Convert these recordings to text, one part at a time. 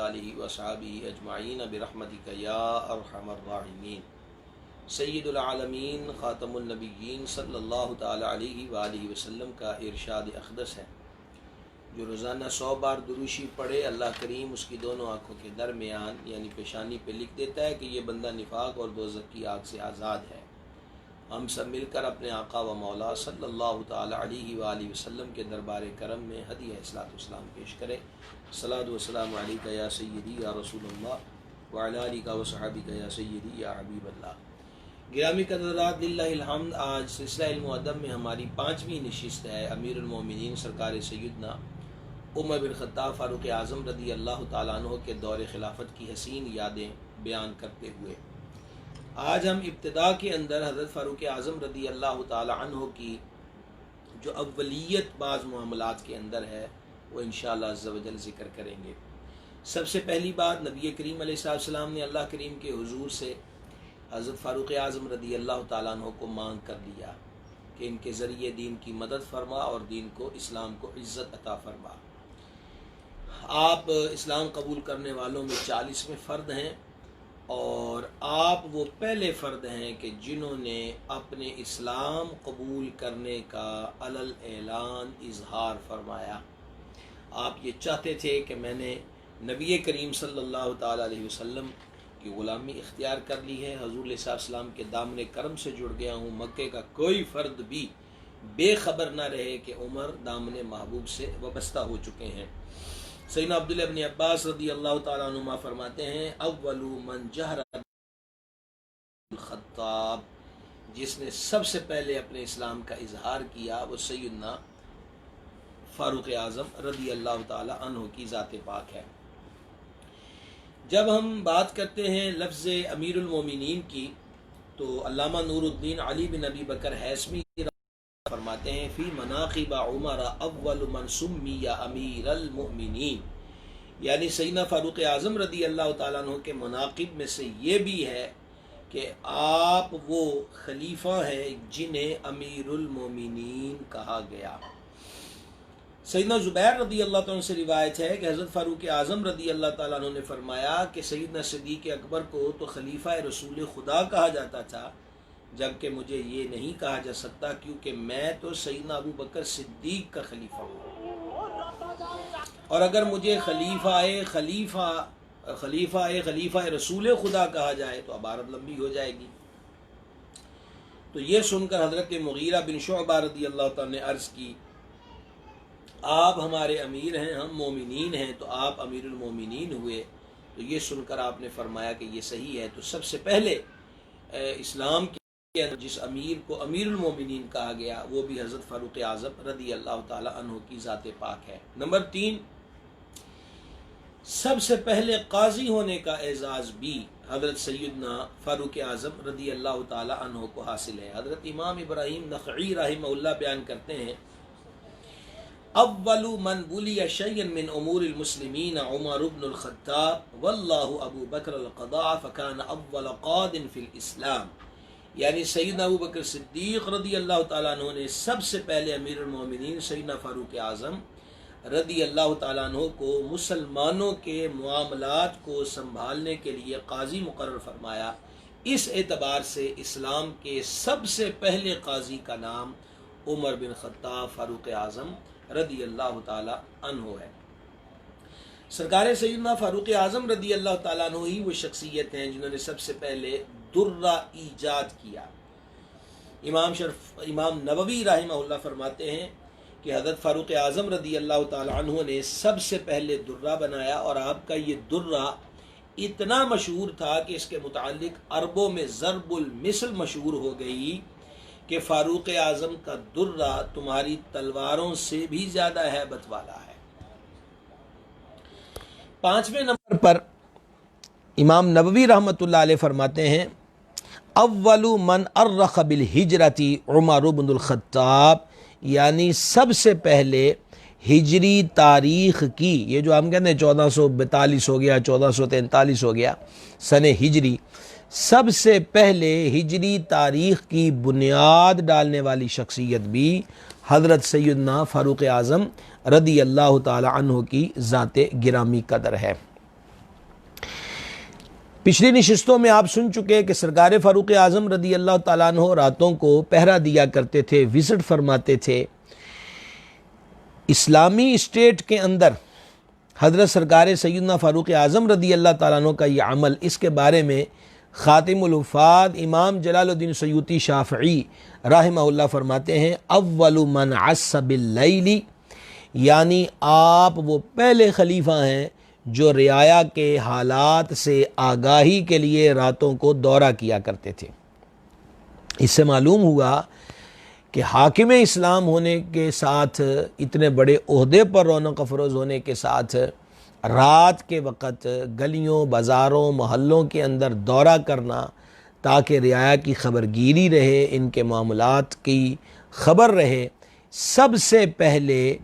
आलिहि व अस्हाबिहि अजमाइन बिरहमतिका या अरहमर राहिमीन। सय्यदुल आलमीन ख़ातमुन नबिय्यीन सल्लल्लाहु तआला अलैहि व आलिहि वसल्लम का इरशाद अक़दस है, जो रोज़ाना 100 बार दुरूशी पढ़े अल्लाह करीम उसकी दोनों आँखों के दरमियान यानी पेशानी पे लिख देता है कि ये बंदा निफाक और दोज़ख की आग से आज़ाद है। हम सब मिलकर अपने आका व मौला सल्लल्लाहु तआला अलैहि व आलिहि वसल्लम के दरबार करम में हदिया इस्लात इस्लाम पेश करें। सलात व सलाम अलैका या सय्यदी या रसूलल्लाह व अला आलिका व सहाबिका या सय्यदी या हबीबल्लाह। गिरामी क़दरात लिल्लाहिल हम्द। आज सिलसिला इल्म व अदब में हमारी 5वीं नशिस्त है। अमीरुल मोमिनीन सरकार सय्यदना उमर बिन ख़त्ताब फ़ारूक़ आज़म रदी अल्लाह ताला अन्हु के दौर खिलाफत की हसीन यादें बयान करते हुए आज हम इब्तिदा के अंदर हज़रत फ़ारूक़ आज़म रदी अल्लाह ताला अन्हु की जो अव्वलियत बाज़ मामलात के अंदर है वो इंशाअल्लाह अज़्ज़ा व जल ज़िक्र करेंगे। सबसे पहली बात, नबी करीम अलैहिस्सलाम ने अल्लाह करीम के हुज़ूर से हज़रत फ़ारूक़ आज़म रदी अल्लाह ताला अन्हु को मांग कर लिया कि इनके ज़रिए दीन की मदद फरमा और दीन को, इस्लाम को इज़्ज़त अता फरमा। आप इस्लाम कबूल करने वालों में 40वें फ़र्द हैं और आप वो पहले फ़र्द हैं कि जिन्होंने अपने इस्लाम कबूल करने का अलल ऐलान इजहार फरमाया। आप ये चाहते थे कि मैंने नबी करीम सल्लल्लाहु ताला अलैहि वसल्लम की ग़ुलामी इख्तियार कर ली है, हुज़ूर सल्लल्लाहु के दामन करम से जुड़ गया हूँ। मक्के का कोई फ़र्द भी बेखबर ना रहे कि उमर दामन महबूब से वाबस्ता हो चुके हैं। सैयदना अब्दुल्लाह इब्न अब्बास रदी अल्लाह ताला अन्हुमा फरमाते हैं, अव्वलु मन जहरा बिल ख़त्ताब, जिसने सबसे पहले अपने इस्लाम का इजहार किया वो सैयदना फ़ारूक़ आज़म रदी अल्लाह ताला अन्हु की ज़ात पाक है। जब हम बात करते हैं लफ्ज़ अमीरुल मोमिनीन की तो अल्लामा नूरुद्दीन अली बिन अबी बकर हैसमी फरमाते हैं, फ़ी मनाक़िब उमर अव्वल मन सुम्मिया अमीरुल मोमिनीन, यानी सैयदना फ़ारूक़ आज़म रदी अल्लाह ताला अन्हु के मनाक़िब में से ये भी है कि आप वो खलीफा हैं जिन्हें अमीरुल मोमिनीन कहा गया। सैयदना ज़ुबैर रदी अल्लाह ताला से रिवायत है कि हज़रत फ़ारूक़ आज़म रदी अल्लाह ताला अन्हु ने फरमाया कि सैयदना सिद्दीक़ अकबर को तो खलीफा रसूल खुदा कहा जाता था, जबकि मुझे ये नहीं कहा जा सकता क्योंकि मैं तो सैयदना अबू बकर सिद्दीक़ का खलीफा हूँ, और अगर मुझे खलीफा रसूल खुदा कहा जाए तो इबारत लंबी हो जाएगी। तो ये सुनकर हज़रत मुग़ीरा बिन शुअबा रदी अल्लाह ताला ने अर्ज़ की, आप हमारे अमीर हैं, हम मोमिनीन हैं, तो आप अमीरुल मोमिनीन हुए। तो ये सुनकर आपने फरमाया कि ये सही है। तो सबसे पहले इस्लाम के अंदर जिस अमीर को अमीरुल मोमिनीन कहा गया वो भी हज़रत फ़ारूक़ आज़म रदी अल्लाह ताला अन्हु की ज़ात पाक है। नंबर 3, सबसे पहले काजी होने का एजाज़ भी हज़रत सैयदना फ़ारूक़ आज़म रदी अल्लाह ताला अन्हु को हासिल है। हज़रत इमाम इब्राहीम नख़ई रहमहुल्लाह बयान करते हैं, अव्वलु मन बुलिया शय्यन मिन उमूरिल मुस्लिमीन उमर इब्नुल ख़त्ताब वल्लाहु अबू बकर अल-क़दा फ़कान अव्वल क़ादिन फ़िल इस्लाम, यानी सैयदना अबू बकर सिद्दीक़ रदी अल्लाह ताला अन्हु ने सबसे पहले अमीरुल मोमिनीन सैयदना फ़ारूक़ आज़म रदी अल्लाह ताला अन्हु को मुसलमानों के मामलात को संभालने के लिए काजी मुकर्रर फरमाया। इस एतबार से इस्लाम के सबसे पहले काजी का नाम उमर बिन ख़त्ताब फ़ारूक़ आज़म रदी अल्लाह ताला अन्हु है। सरकार सैयदना फ़ारूक़ आज़म रदी अल्लाह ताला अन्हु ही वो शख्सियत हैं जिन्होंने सबसे पहले दुर्रा ईजाद किया। इमाम नववी रहमहुल्लाह फरमाते हैं कि हज़रत फ़ारूक़ आज़म रदी अल्लाह ताला अन्हु ने सबसे पहले दुर्रा बनाया और आपका ये दुर्रा इतना मशहूर था कि इसके मुतालिक अरबों में ज़रबुल मिसल मशहूर हो गई कि फ़ारूक़ आज़म का दुर्रा तुम्हारी तलवारों से भी ज़्यादा हैबत वाला है। 5वें नंबर पर इमाम नबवी रहमतुल्लाह अलैह फरमाते हैं, अव्वलु मन अर्रख़ बिल हिजरती उमर इब्नुल ख़त्ताब, यानी सबसे पहले हिजरी तारीख़ की, ये जो हम कहते हैं 1442 हो गया, 1443 हो गया सन हिजरी, सबसे पहले हिजरी तारीख़ की बुनियाद डालने वाली शख्सियत भी हज़रत सैयदना फ़ारूक़ आज़म रदी अल्लाह ताला अन्हु की ज़ात गिरामी कदर है। पिछली नशिस्तों में आप सुन चुके कि सरकार फ़ारूक आज़म रदी अल्लाह ताला अन्हो रातों को पहरा दिया करते थे, विज़िट फरमाते थे। इस्लामी स्टेट के अंदर हज़रत सरकार सैयदना फ़ारूक आज़म रदी अल्लाह ताला अन्हो का ये अमल, इसके बारे में ख़ातिमुल वफ़ाद इमाम जलालुद्दीन सयूती शाफ़ई रहमहुल्लाह फरमाते हैं, अव्वलु मन अस्स बिल्लैली, यानी आप वो पहले खलीफा हैं जो रियाया के हालात से आगाही के लिए रातों को दौरा किया करते थे। इससे मालूम हुआ कि हाकिम इस्लाम होने के साथ, इतने बड़े ओहदे पर रौनक अफरोज़ होने के साथ, रात के वक़्त गलियों बाज़ारों मोहल्लों के अंदर दौरा करना ताकि रियाया की खबरगिरी रहे, इनके मामलात की खबर रहे, सबसे पहले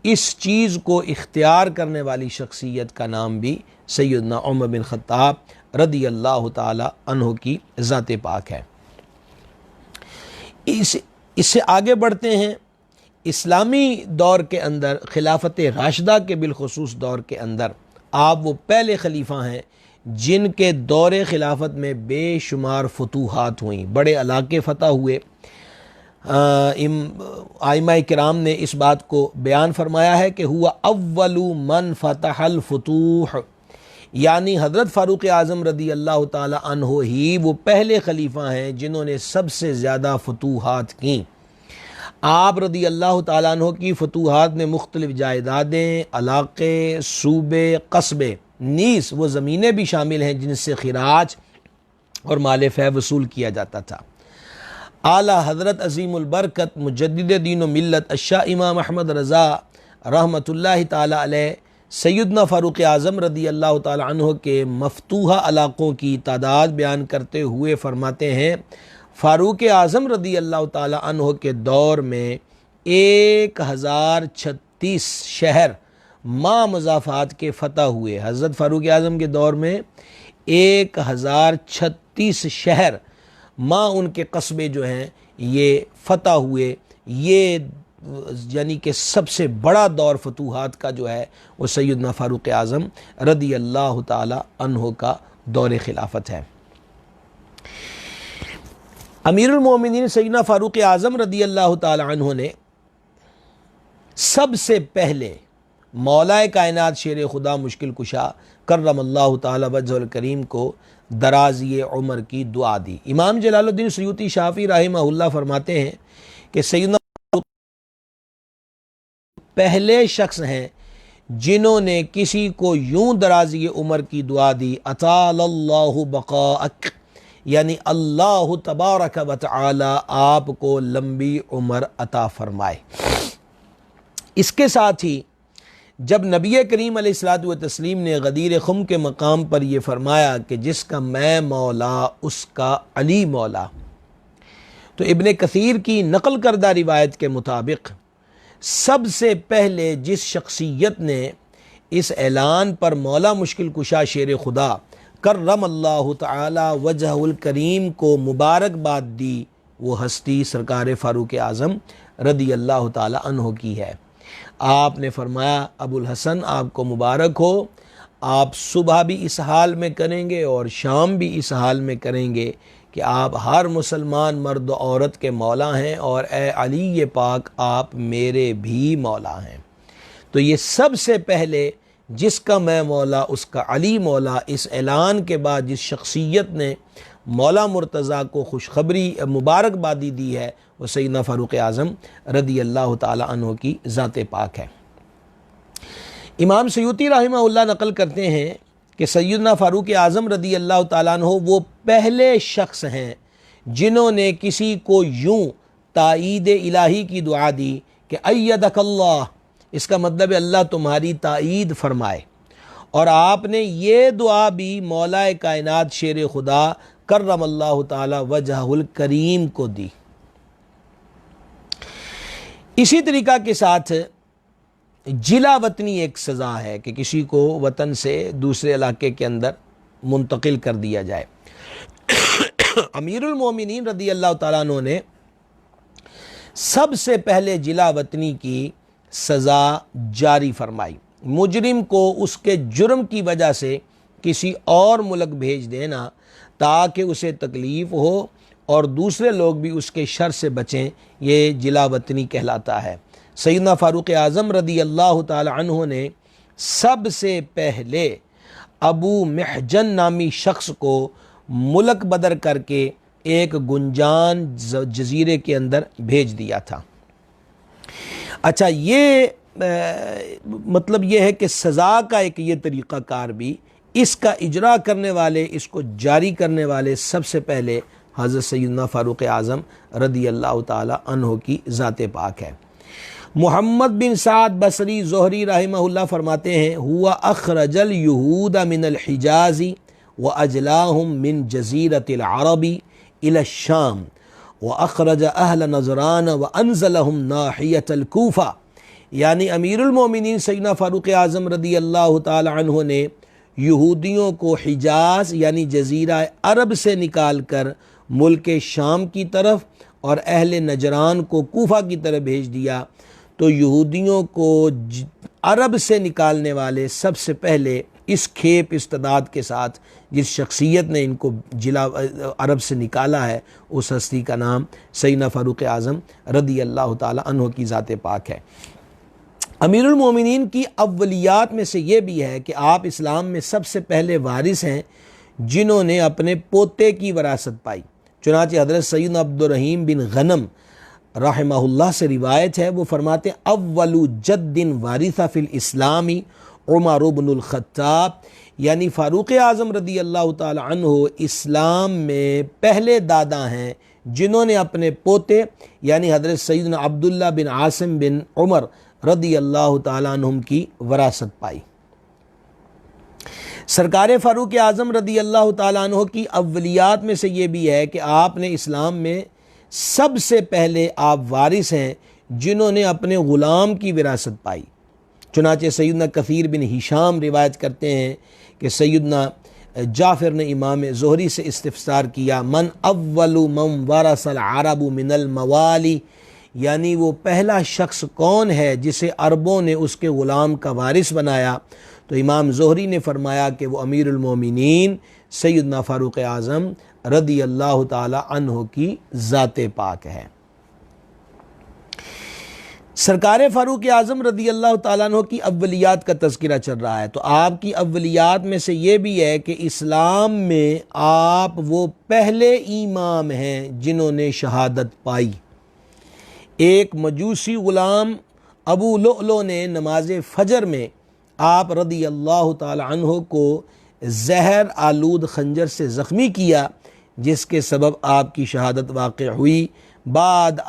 इस चीज़ को इख्तियार करने वाली शख्सियत का नाम भी सैयदना उमर बिन ख़त्ताब रदी अल्लाह ताला अन्हो की ज़ात पाक है। इससे आगे बढ़ते हैं। इस्लामी दौर के अंदर, खिलाफत राशिदा के बिलखुसूस दौर के अंदर, आप वो पहले खलीफा हैं जिनके दौरे खिलाफत में बेशुमार फतूहात हुई, बड़े इलाके फ़तह हुए। आइमा किराम ने इस बात को बयान फरमाया है कि हुआ अव्वलु मन फ़तहल फतूह, यानी हज़रत फ़ारूक आज़म रदी अल्लाह ताला अन्हो ही वो पहले खलीफा हैं जिन्होंने सबसे ज़्यादा फतूहात की। आप रदी अल्लाह ताला अन्हो की फतूहात में मुख्तलिफ़ जायदादें, इलाक़े, सूबे, कस्बे, नीस वो ज़मीनें भी शामिल हैं जिनसे खिराज और माल फ़ै वसूल किया जाता था। आला हज़रत अज़ीमुल बरकत मुजद्दिद दीन व मिल्लत अशाह इमाम अहमद रज़ा रहमतुल्लाहि ताला अलैह सैयदना फ़ारूक आज़म रदी अल्लाह ताला अन्हो के मफतूहा इलाक़ों की तादाद बयान करते हुए फ़रमाते हैं, फ़ारूक आज़म रदी अल्लाह ताला अन्हो के दौर में 1036 शहर माँ मज़ाफ़ात के फ़तह हुए। हज़रत फ़ारूक आज़म के दौर में 1036 शहर माँ उनके कस्बे जो हैं ये फ़तह हुए। ये यानी कि सबसे बड़ा दौर फतूहात का जो है वो सैयदना फ़ारूक आज़म रदी अल्लाह ताला अन्हो का दौर खिलाफत है। अमीरुल मोमिनीन सैयदना फ़ारूक आज़म रदी अल्लाह ताला अन्हो ने सबसे पहले मौलाए कायनात शेर खुदा मुश्किल कुशा कर्रमल्लाहु ताला वजहुल करीम को दराज़ी उमर की दुआ दी। इमाम जलालुद्दीन सयूती शाफ़ी रहमहुल्लाह फरमाते हैं कि सैयदना पहले शख्स हैं जिन्होंने किसी को यूं दराज़ी उमर की दुआ दी, अतालल्लाहु बक़ाअक, यानी अल्लाह तबारक व तआला आपको लंबी उम्र अता फरमाए। इसके साथ ही जब नबी करीम अलैहिस्सलातु व तस्लीम ने गदीर खुम के मकाम पर यह फरमाया कि जिसका मैं मौला उसका अली मौला, तो इब्ने कसीर की नकल करदा रिवायत के मुताबिक सबसे पहले जिस शख्सियत ने इस ऐलान पर मौला मुश्किल कुशा शेर खुदा कर्रमल्लाहु ताला वजहुल करीम को मुबारकबाद दी, वो हस्ती सरकार फ़ारूक आज़म रदी अल्लाह ताला अन्हो की है। आपने फरमाया, अबुल हसन आपको मुबारक हो, आप सुबह भी इस हाल में करेंगे और शाम भी इस हाल में करेंगे कि आप हर मुसलमान मर्द औरत के मौला हैं और ए अली ये पाक आप मेरे भी मौला हैं। तो ये सबसे पहले जिसका मैं मौला उसका अली मौला, इस ऐलान के बाद जिस शख्सियत ने मौला मुर्तज़ा को खुशखबरी मुबारकबादी दी है वो सैयदना फ़ारूक आज़म रदी अल्लाह ताला अन्हो की ज़ात पाक है। इमाम सयूती रहमहुल्लाह नकल करते हैं कि सैयदना फ़ारूक आज़म रदी अल्लाह ताला अन्हो वो पहले शख्स हैं जिन्होंने किसी को यूं ताईद इलाही की दुआ दी कि अय्यदकल्लाह, इसका मतलब है अल्लाह तुम्हारी ताईद फरमाए। और आपने ये दुआ भी मौलाए कायनात शेर खुदा कर्रमल्लाहु ताला वजहुल करीम को दी। इसी तरीक़ा के साथ जिला वतनी एक सज़ा है कि किसी को वतन से दूसरे इलाके के अंदर मुंतकिल कर दिया जाए। अमीरुल मोमिनीन रदी अल्लाह ताला अन्हु ने सबसे पहले जिला वतनी की सज़ा जारी फरमाई। मुजरिम को उसके जुर्म की वजह से किसी और मुल्क भेज देना ताकि उसे तकलीफ़ हो और दूसरे लोग भी उसके शर से बचें, ये जिला वतनी कहलाता है। सैयदना फ़ारूक़ आज़म रदी अल्लाह ताला अन्हु ने सबसे पहले अबू महजन नामी शख्स को मुल्क बदर करके एक गुंजान जजीरे के अंदर भेज दिया था। अच्छा, ये मतलब ये है कि सज़ा का एक ये तरीक़ाकार भी, इसका इजरा करने वाले, इसको जारी करने वाले सबसे पहले हज़रत सैयदना फ़ारूक़ आज़म रदी अल्लाह ताला अन्हु की ज़ात पाक है। मोहम्मद बिन साद बसरी ज़ोहरी रहमहुल्लाह फरमाते हैं, हुआ अखरजल यहूद मिनल हिजाज़ी व अजलाहुम मिन जज़ीरतिल अरबी इला शाम व अखरज अहल नज़रान व अनज़लहुम नाहियतल कूफ़ा। यानी अमीरुल मोमिनीन सैयदना फ़ारूक़ आज़म रदी अल्लाह ताला अन्हु ने यहूदियों को हिजाज़ यानी जज़ीरा अरब से निकाल कर मुल्क शाम की तरफ और अहल नजरान को कूफ़ा की तरफ भेज दिया। तो यहूदियों को अरब से निकालने वाले सबसे पहले इस खेप इस्तेदाद के साथ जिस शख्सियत ने इनको जिला अरब से निकाला है, उस हस्ती का नाम सैयदना फ़ारूक़ आज़म रदी अल्लाह ताला अन्हु की ज़ात पाक है। अमीरुल मोमिनीन की अव्वलियात में से ये भी है कि आप इस्लाम में सबसे पहले वारिस हैं जिन्होंने अपने पोते की वरासत पाई। चुनांचे हज़रत सैयदना अब्दुर्रहीम बिन गनम रहमहुल्लाह से रिवायत है, वो फरमाते अव्वलु जद्दिन वारिसा फिल इस्लामी उमर इब्नुल खत्ताब, यानी फ़ारूक़ आज़म रदी अल्लाह ताला अन्हु इस्लाम में पहले दादा हैं जिन्होंने अपने पोते यानी हज़रत सैयदना अब्दुल्ला बिन आसिम बिन उमर रदी अल्लाह ताला अन्हुम की वरासत पाई। सरकार फ़ारूक़ आज़म रदी अल्लाह ताला अन्हु की अव्वलियात में से ये भी है कि आपने इस्लाम में सबसे पहले आप वारिस हैं जिन्होंने अपने ग़ुलाम की विरासत पाई। चुनांचे सैयदना कसीर बिन हिशाम रिवायत करते हैं कि सैयदना जाफ़िर ने इमाम ज़ोहरी से इस्तिफ़सार किया, मन अव्वलु मन वरसल अरबु मिनल मवाली, यानी वो पहला शख्स कौन है जिसे अरबों ने उसके ग़ुलाम का वारिस बनाया। तो इमाम ज़ोहरी ने फरमाया कि वो अमीरुल मोमिनीन सैयदना फ़ारूक़ आज़म रदी अल्लाह ताला अन्हु की ज़ात पाक है। सरकार फ़ारूक़ आज़म रदी अल्लाह ताला अन्हु की अव्वलियात का तज़किरा चल रहा है, तो आपकी अव्वलियात में से ये भी है कि इस्लाम में आप वो पहले इमाम हैं जिन्होंने शहादत पाई। एक मजूसी ग़ुलाम अबू लुअलु ने नमाज फ़जर में आप रदी अल्लाह ताला अन्हु को जहर आलूद खंजर से ज़ख्मी किया, जिसके सबब आपकी शहादत वाक़ हुई। बाद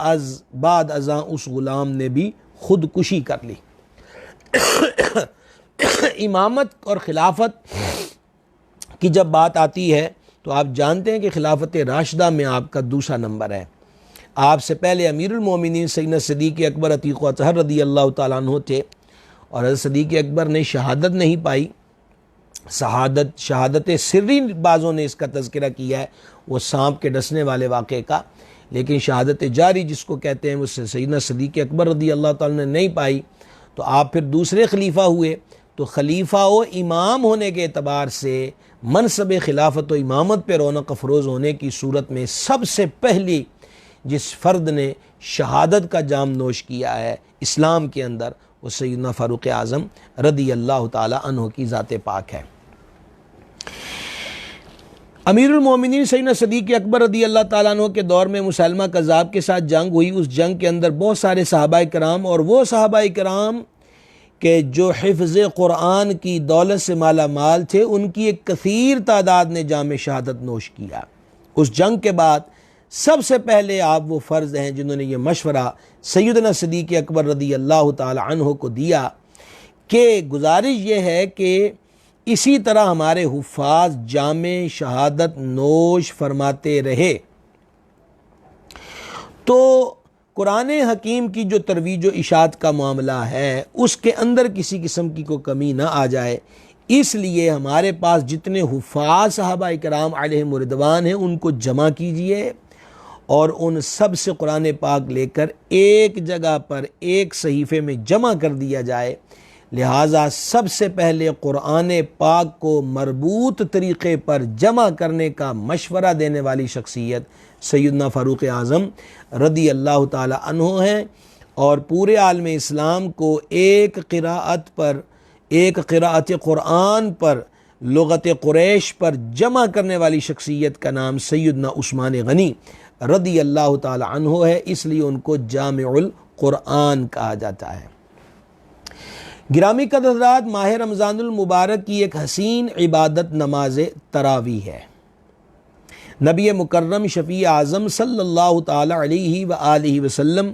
अज़ां उस ग़ुलाम ने भी ख़ुदकुशी कर ली। इमामत और खिलाफत की जब बात आती है तो आप जानते हैं कि खिलाफत राशिदा में आपका दूसरा नंबर है। आपसे पहले अमीरुल मोमिनीन सैयदना सिद्दीक़ अकबर अतीक़ व अतहर रदी अल्लाह ताला अन्हु थे और हज़रत सिद्दीक़ अकबर ने शहादत नहीं पाई। शहादत सिर्री बाज़ों ने इसका तज़किरा किया है, वो सांप के डसने वाले वाक़े का, लेकिन शहादत जारी जिसको कहते हैं उससे सैयदना सिद्दीक़ अकबर रदी अल्लाह ताला ने नहीं पाई। तो आप फिर दूसरे खलीफा हुए, तो खलीफा व इमाम होने के एतबार से मनसब खिलाफत व इमामत पर रौनक अफरोज़ होने की सूरत में सबसे पहली जिस फ़र्द ने शहादत का जाम नोश किया है इस्लाम के अंदर, वो सैयदना फ़ारूक़ आज़म रदी अल्लाह ताला अन्हु की ज़ात पाक है। अमीरुल मोमिनीन सैयदना सिद्दीक़ अकबर रदी अल्लाह ताला अन्हु के दौर में मुसलमा कज़्ज़ाब के साथ जंग हुई। उस जंग के अंदर बहुत सारे सहाबाए किराम और वो सहाबाए किराम के जो हिफ्ज़ क़ुरआन की दौलत से माला माल थे, उनकी एक कसीर तादाद ने जाम शहादत नोश किया। उस जंग के बाद सबसे पहले आप वो फ़र्ज़ हैं जिन्होंने ये मशवरा सैयदना सिद्दीक़ अकबर रदी अल्लाह ताला अन्हु को दिया कि गुजारिश ये है कि इसी तरह हमारे हुफ़ाज़ जामे शहादत नोश फरमाते रहे तो कुरान हकीम की जो तरवीज व इशात का मामला है उसके अंदर किसी किस्म की कोई कमी ना आ जाए। इसलिए हमारे पास जितने हुफ़ाज़ सहाबा इकराम अलैहिम रिदवान हैं उनको जमा कीजिए और उन सब से कुरान पाक लेकर एक जगह पर एक सहीफ़े में जमा कर दिया जाए, लिहाजा सबसे पहले कुरान पाक को मरबूत तरीक़े पर जमा करने का मशवरा देने वाली शख्सियत सैयदना फ़ारूक़ आज़म रदी अल्लाह ताला अन्हु हैं, और पूरे आलम इस्लाम को एक क़िराअत पर, एक क़िराअत कुरान पर, लुग़त कुरैश पर जमा करने वाली शख्सियत का नाम सैयदना उस्मान गनी रदी अल्लाह ताला अन्हु है, इसलिए उनको जामिउल कुरान कहा जाता है। गिरामी कदर हज़रात, माह रमज़ानुल मुबारक की एक हसीन इबादत नमाज तरावी है। नबी मुकर्रम शफ़ी आज़म सल्लल्लाहु ताला अलैहि व आलिहि वसल्लम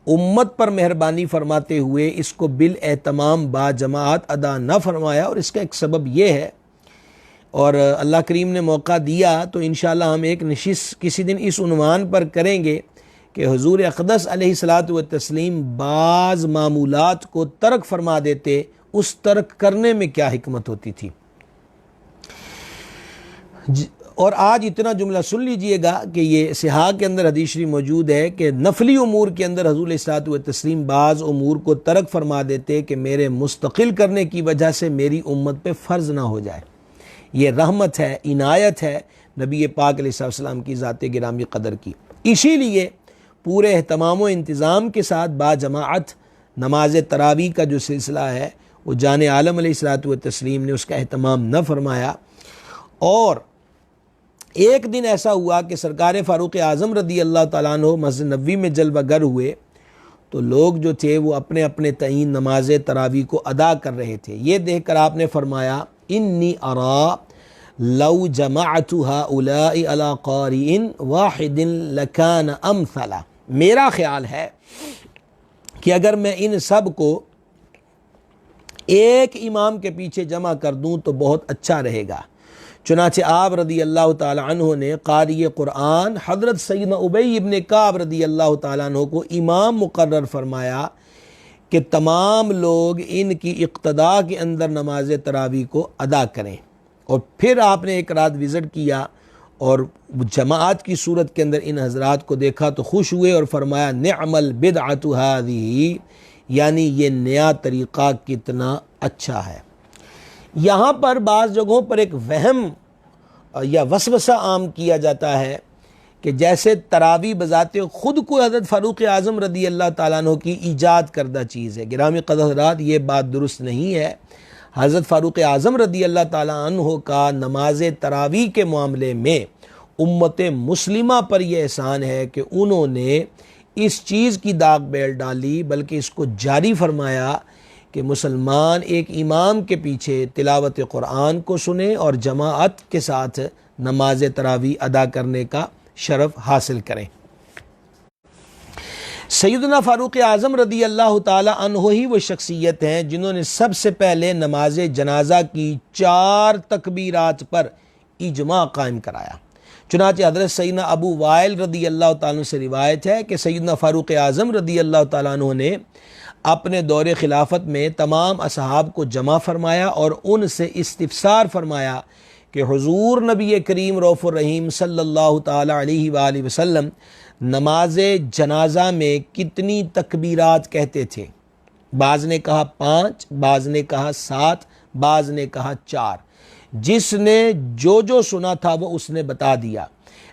उम्मत पर मेहरबानी फरमाते हुए इसको बिल एहतमाम बाजमात अदा न फरमाया, और इसका एक सबब यह है, और अल्लाह करीम ने मौका दिया तो इंशाअल्लाह हम एक नशिस्त किसी दिन इस उन्वान पर करेंगे कि हुज़ूर अक़दस अलैहिस्सलातु व तस्लीम बाज़ मामूलात को तर्क फरमा देते, उस तर्क करने में क्या हिकमत होती थी। और आज इतना जुमला सुन लीजिएगा कि ये सिहा के अंदर हदीस शरीफ मौजूद है कि नफली उमूर के अंदर हुज़ूर अलैहिस्सलातु व तस्लीम बाज़ उमूर को तर्क फरमा देते कि मेरे मुस्तकिल करने की वजह से मेरी उम्मत पे फ़र्ज़ ना हो जाए। ये रहमत है, इनायत है नबी पाक अलैहिस्सलाम की ज़ात गिरामी कदर की। इसीलिए पूरे एहतमाम व इंतज़ाम के साथ बाजमाअत नमाज तरावी का जो सिलसिला है वो जाने आलम अलैहिस्सलातु व तस्लीम ने उसका एहतमाम न फरमाया। और एक दिन ऐसा हुआ कि सरकार फ़ारूक़ आज़म रदी अल्लाह ताला अन्हु मस्जिद नबवी में जलवागर हुए, तो लोग जो थे वो अपने अपने तईन नमाज तरावी को अदा कर रहे थे। ये देख कर आपने फरमाया, इन्नी अरा लौ जमाअतु हाउलाई अला क़ारिइन वाहिदिन लकान अमसला, मेरा ख्याल है कि अगर मैं इन सब को एक इमाम के पीछे जमा कर दूं तो बहुत अच्छा रहेगा। चुनाचे आप रदी अल्लाह ताला अन्हु ने क़ारी कुरान हज़रत सैयदना उबई इब्न काब रदी अल्लाह ताला अन्हु को इमाम मुकर्रर फरमाया कि तमाम लोग इनकी इक़्तिदा के अंदर नमाज तरावी को अदा करें। और फिर आपने एक रात विज़िट किया और जमात की सूरत के अंदर इन हज़रात को देखा तो खुश हुए और फरमाया, निअमल बिदअतु हाज़िही, यानी ये नया तरीक़ा कितना अच्छा है। यहाँ पर बाज़ जगहों पर एक वहम या वसवसा आम किया जाता है कि जैसे तरावी बज़ाते ख़ुद को हज़रत फ़ारूक़ आज़म रदी अल्लाह ताला अन्हु की ईजाद करदा चीज़ है। गिरामी क़दर हज़रात, ये बात दुरुस्त नहीं है। हज़रत फ़ारूक़ आज़म रदी अल्लाह ताला अन्हु का नमाज तरावी के मामले में उम्मत मुस्लिमा पर यह एहसान है कि उन्होंने इस चीज़ की दाग बेल डाली, बल्कि इसको जारी फरमाया कि मुसलमान एक इमाम के पीछे तिलावत कुरान को सुने और जमाअत के साथ नमाज तरावी अदा करने का शरफ़ हासिल करें। सैयदना फ़ारूक़ आज़म रदी अल्लाह ताला अन्हु ही वो शख्सियत हैं जिन्होंने सबसे पहले नमाज जनाजा की 4 तकबीरात पर इजमा कायम कराया। चुनांचे हज़रत सैयदना अबू वाइल रदी अल्लाह ताला अन्हु से रिवायत है कि सैयदना फ़ारूक़ आज़म रदी अल्लाह ताला अन्हु ने अपने दौरे खिलाफत में तमाम असहाब को जमा फरमाया और उनसे इस्तिफ़सार फरमाया कि हुज़ूर नबी करीम रऊफ़ुर रहीम सल्लल्लाहु ताला अलैहि वालैहि वसल्लम नमाज जनाजा में कितनी तकबीरात कहते थे। बाज़ ने कहा 5, बाज़ ने कहा 7, बाज़ ने कहा 4। जिसने जो सुना था वो उसने बता दिया,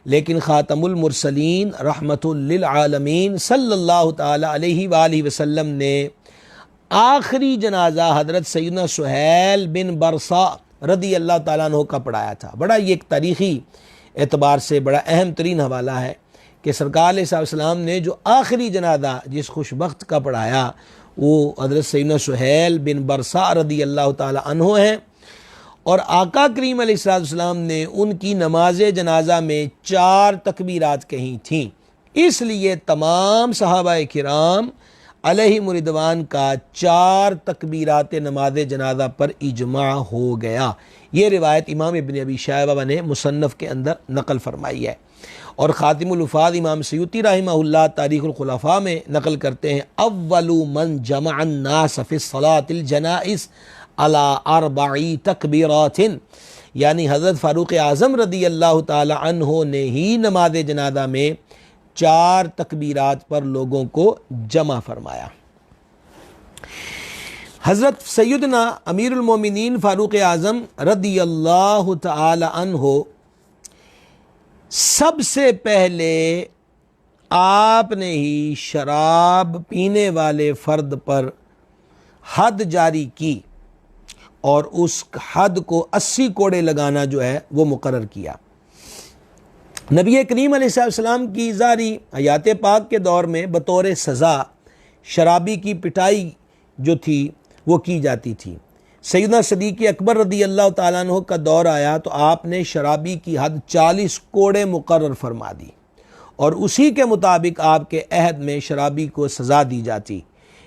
लेकिन ख़ातमुल मुरसलीन रहमतुल लिल आलमीन सल्लल्लाहु ताला अलैहि वालैहि वसल्लम ने आखिरी जनाजा हज़रत सैयदना सुहैल बिन बरसा रदी अल्लाह ताला अन्हु का पढ़ाया था। बड़ा ये एक तारीख़ी एतबार से बड़ा अहम तरीन हवाला है कि सरकार अलैहिस्सलाम ने जो आखिरी जनाजा जिस खुशबख्त का पढ़ाया वो हज़रत सैयदना सुहैल बिन बरसा रदी अल्लाह ताला अन्हु हैं, और आका करीम अलैहिस्सलाम ने उनकी नमाज जनाजा में 4 तकबीरात कही थीं। इसलिए तमाम सहाबाए किराम अलैहिम रिदवान का 4 तकबीरात नमाज जनाजा पर इजमा हो गया। ये रिवायत इमाम इब्न अबी शैबा ने मुसन्नफ़ के अंदर नकल फरमाई है। और ख़ातिमुल हुफ़ाज़ इमाम सयूती रहिमहुल्लाह तारीख़ुल खुलफ़ा में नकल करते हैं, अव्वलु मन जमअन नास फ़ी सलातिल जनाइज़ अला 4 तकबीरातिन, यानी हज़रत फ़ारूक़ आज़म रदी अल्लाह ताला अन्हु ने ही नमाज जनाजा में 4 तकबीरात पर लोगों को जमा फरमाया। हज़रत सैयदना अमीरुल मोमिनीन फ़ारूक़ आज़म रदियल्लाहु ताला अन्हो सबसे पहले आपने ही शराब पीने वाले फ़र्द पर हद जारी की और उस हद को 80 कोड़े लगाना जो है वो मुकर्रर किया। नबी करीम अलैहिस्सलाम की ज़ारी हयात पाक के दौर में बतौर सज़ा शराबी की पिटाई जो थी वो की जाती थी। सैयदना सदीक़ अकबर रदी अल्लाह ताला अन्हु का दौर आया तो आपने शराबी की हद 40 कोड़े मुकर्रर फरमा दी और उसी के मुताबिक आपके अहद में शराबी को सज़ा दी जाती।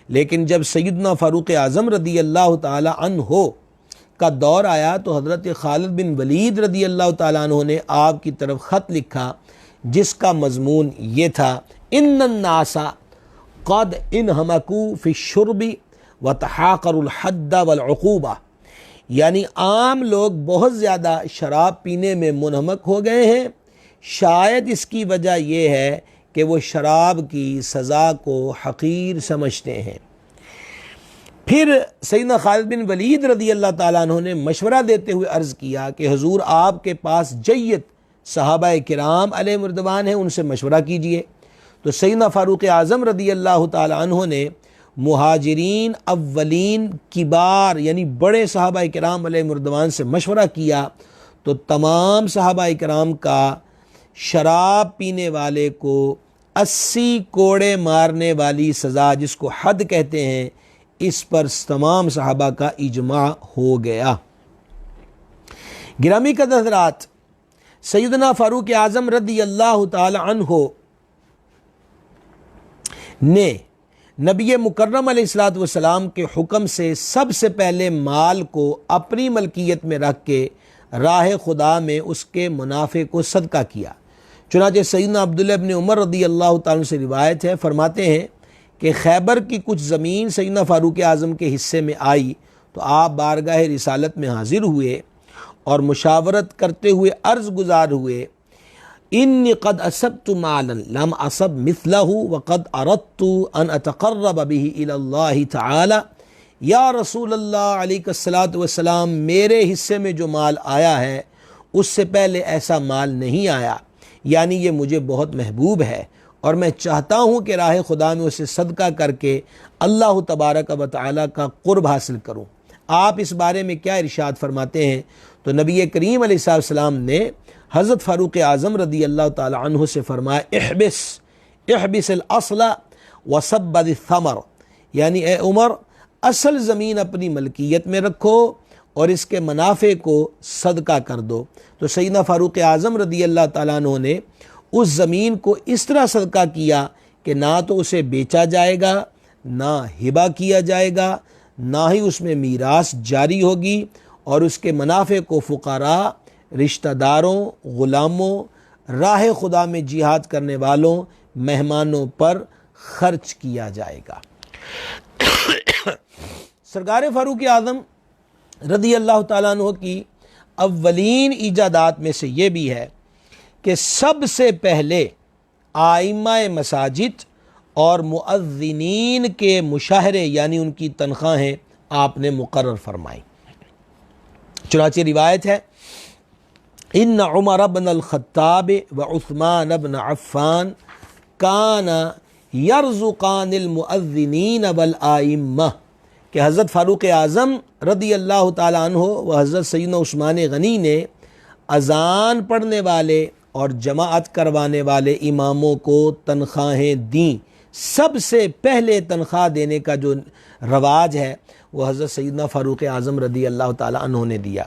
लेकिन जब सैयदना फ़ारूक़ आज़म रदी अल्लाह ताला अन्हु का दौर आया तो हज़रत खालिद बिन वलीद रदी अल्लाह ताला अन्हु ने आपकी तरफ ख़त लिखा जिसका मज़मून ये था, इन्नन्नासा क़द इनहमकू फ़िश्शुर्बि व तहाक़रुल हद्द वल उक़ूबा, यानी आम लोग बहुत ज़्यादा शराब पीने में मुनहमक हो गए हैं। शायद इसकी वजह यह है कि वो शराब की सज़ा को हक़ीर समझते हैं। फिर सैयदना खालिद बिन वलीद रदी अल्लाह ताला अन्हु ने मशवरा देते हुए अर्ज़ किया कि हुज़ूर आपके पास जय्यद सहाबाए किराम अलैहिम रिदवान हैं, उनसे मशवरा कीजिए। तो सैयदना फ़ारूक़ आज़म रदी अल्लाह ताला अन्हु ने मुहाजिरीन अव्वलीन किबार यानी बड़े सहाबाए किराम अलैहिम रिदवान से मशवरा किया तो तमाम सहाबाए किराम का शराब पीने वाले को 80 कोड़े मारने वाली सज़ा जिसको हद कहते हैं इस पर तमाम सहाबा का इजमा हो गया। गिरामी कदर हज़रात, सैयदना फ़ारूक़ आज़म रदी अल्लाह ताला अन्हु ने नबी मुकर्रम अलैहिस्सलातु वस्सलाम के हुक्म से सबसे पहले माल को अपनी मलकियत में रख के राह खुदा में उसके मुनाफे को सदका किया। चुनांचे सैयदना अब्दुल्लाह इब्न उमर रदी अल्लाह ताला से रिवायत है, फरमाते हैं कि खैबर की कुछ ज़मीन सैयदना फ़ारूक़ आज़म के हिस्से में आई तो आप बारगाह रिसालत में हाजिर हुए और मुशावरत करते हुए अर्ज़ गुज़ार हुए, इन्नी क़द असब्तु मालन लम असब मिस्लहु व क़द अरदतु अन अतक़र्रब बिही इलल्लाहि तआला, या रसूलल्लाह अलैहिस्सलातु वस्सलाम, मेरे हिस्से में जो माल आया है उससे पहले ऐसा माल नहीं आया, यानी ये मुझे बहुत महबूब है और मैं चाहता हूँ कि राह खुदा में उसे सदका करके अल्लाह तबारक व तआला का क़ुर्ब हासिल करूँ। आप इस बारे में क्या इरशाद फरमाते हैं? तो नबी करीम अलैहिस्सलाम ने हज़रत फ़ारूक़ आज़म रदी अल्लाह ताला अन्हु से फरमाया, इहबिसल असला व सब्बद थमर, यानी ए उमर असल ज़मीन अपनी मलकियत में रखो और इसके मुनाफे को सदका कर दो। तो सैयदना फ़ारूक़ आज़म रदी अल्लाह ताला अन्हु ने उस ज़मीन को इस तरह सदका किया कि ना तो उसे बेचा जाएगा, ना हिबा किया जाएगा, ना ही उसमें मीरास जारी होगी और उसके मुनाफे को फ़ुक़रा, रिश्तेदारों, ग़ुलामों, राह खुदा में जिहाद करने वालों, मेहमानों पर ख़र्च किया जाएगा। सरकार फ़ारूक़ आज़म रदी अल्लाह ताला अन्हु की अव्वलीन ईजादात में से ये भी है कि सबसे पहले आइम्माए मसाजिद और मुअज़्ज़िनीन के मुशाहरे यानी उनकी तनख्वाहें आपने मुकर्रर फरमाई। चुनांचे रिवायत है, इन्ना उमर इब्न अल-ख़त्ताब व उस्मान इब्न अफ़्फ़ान काना यरज़ुक़ानिल मुअज़्ज़िनीन वल आइम्मा, कि हज़रत फ़ारूक़ आज़म रदी अल्लाह ताला अन्हु व हज़रत सैयदना उस्मान गनी ने अज़ान पढ़ने वाले और जमाअत करवाने वाले इमामों को तनख्वाहें दी। सबसे पहले तनख्वाह देने का जो रवाज है वह हज़रत सैयदना फ़ारूक़ आज़म रदी अल्लाह ताला अन्हु ने दिया।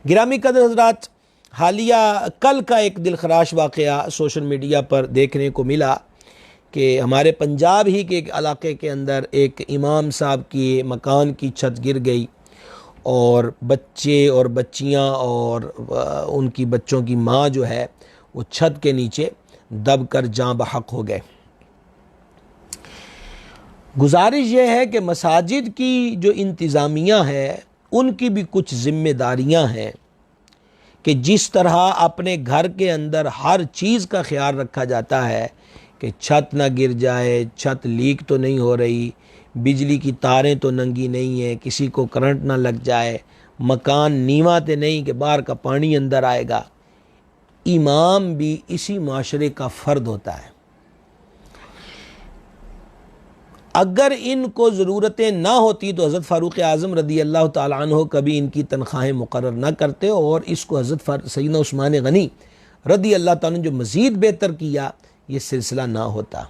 गिरामी कदर हज़रात, हालिया कल का एक दिलखराश वाक़या सोशल मीडिया पर देखने को मिला कि हमारे पंजाब ही के एक इलाके के अंदर एक इमाम साहब की मकान की छत गिर गई और बच्चे और बच्चियां और उनकी बच्चों की माँ जो है वो छत के नीचे दब कर जाँ बहक हो गए। गुजारिश ये है कि मसाजिद की जो इंतज़ामिया है उनकी भी कुछ ज़िम्मेदारियां हैं कि जिस तरह अपने घर के अंदर हर चीज़ का ख्याल रखा जाता है कि छत ना गिर जाए, छत लीक तो नहीं हो रही, बिजली की तारें तो नंगी नहीं हैं, किसी को करंट ना लग जाए, मकान नीवा तो नहीं कि बाहर का पानी अंदर आएगा। इमाम भी इसी माशरे का फ़र्द होता है। अगर इनको ज़रूरतें ना होती तो हज़रत फ़ारूक़ आज़म रदी अल्लाह ताला अन्हु कभी इनकी तनख्वाहें मुकर्रर ना करते, और इसको हज़रत सैयदना उस्मान गनी रदी अल्लाह ताला ने जो मज़ीद बेहतर किया, ये सिलसिला ना होता।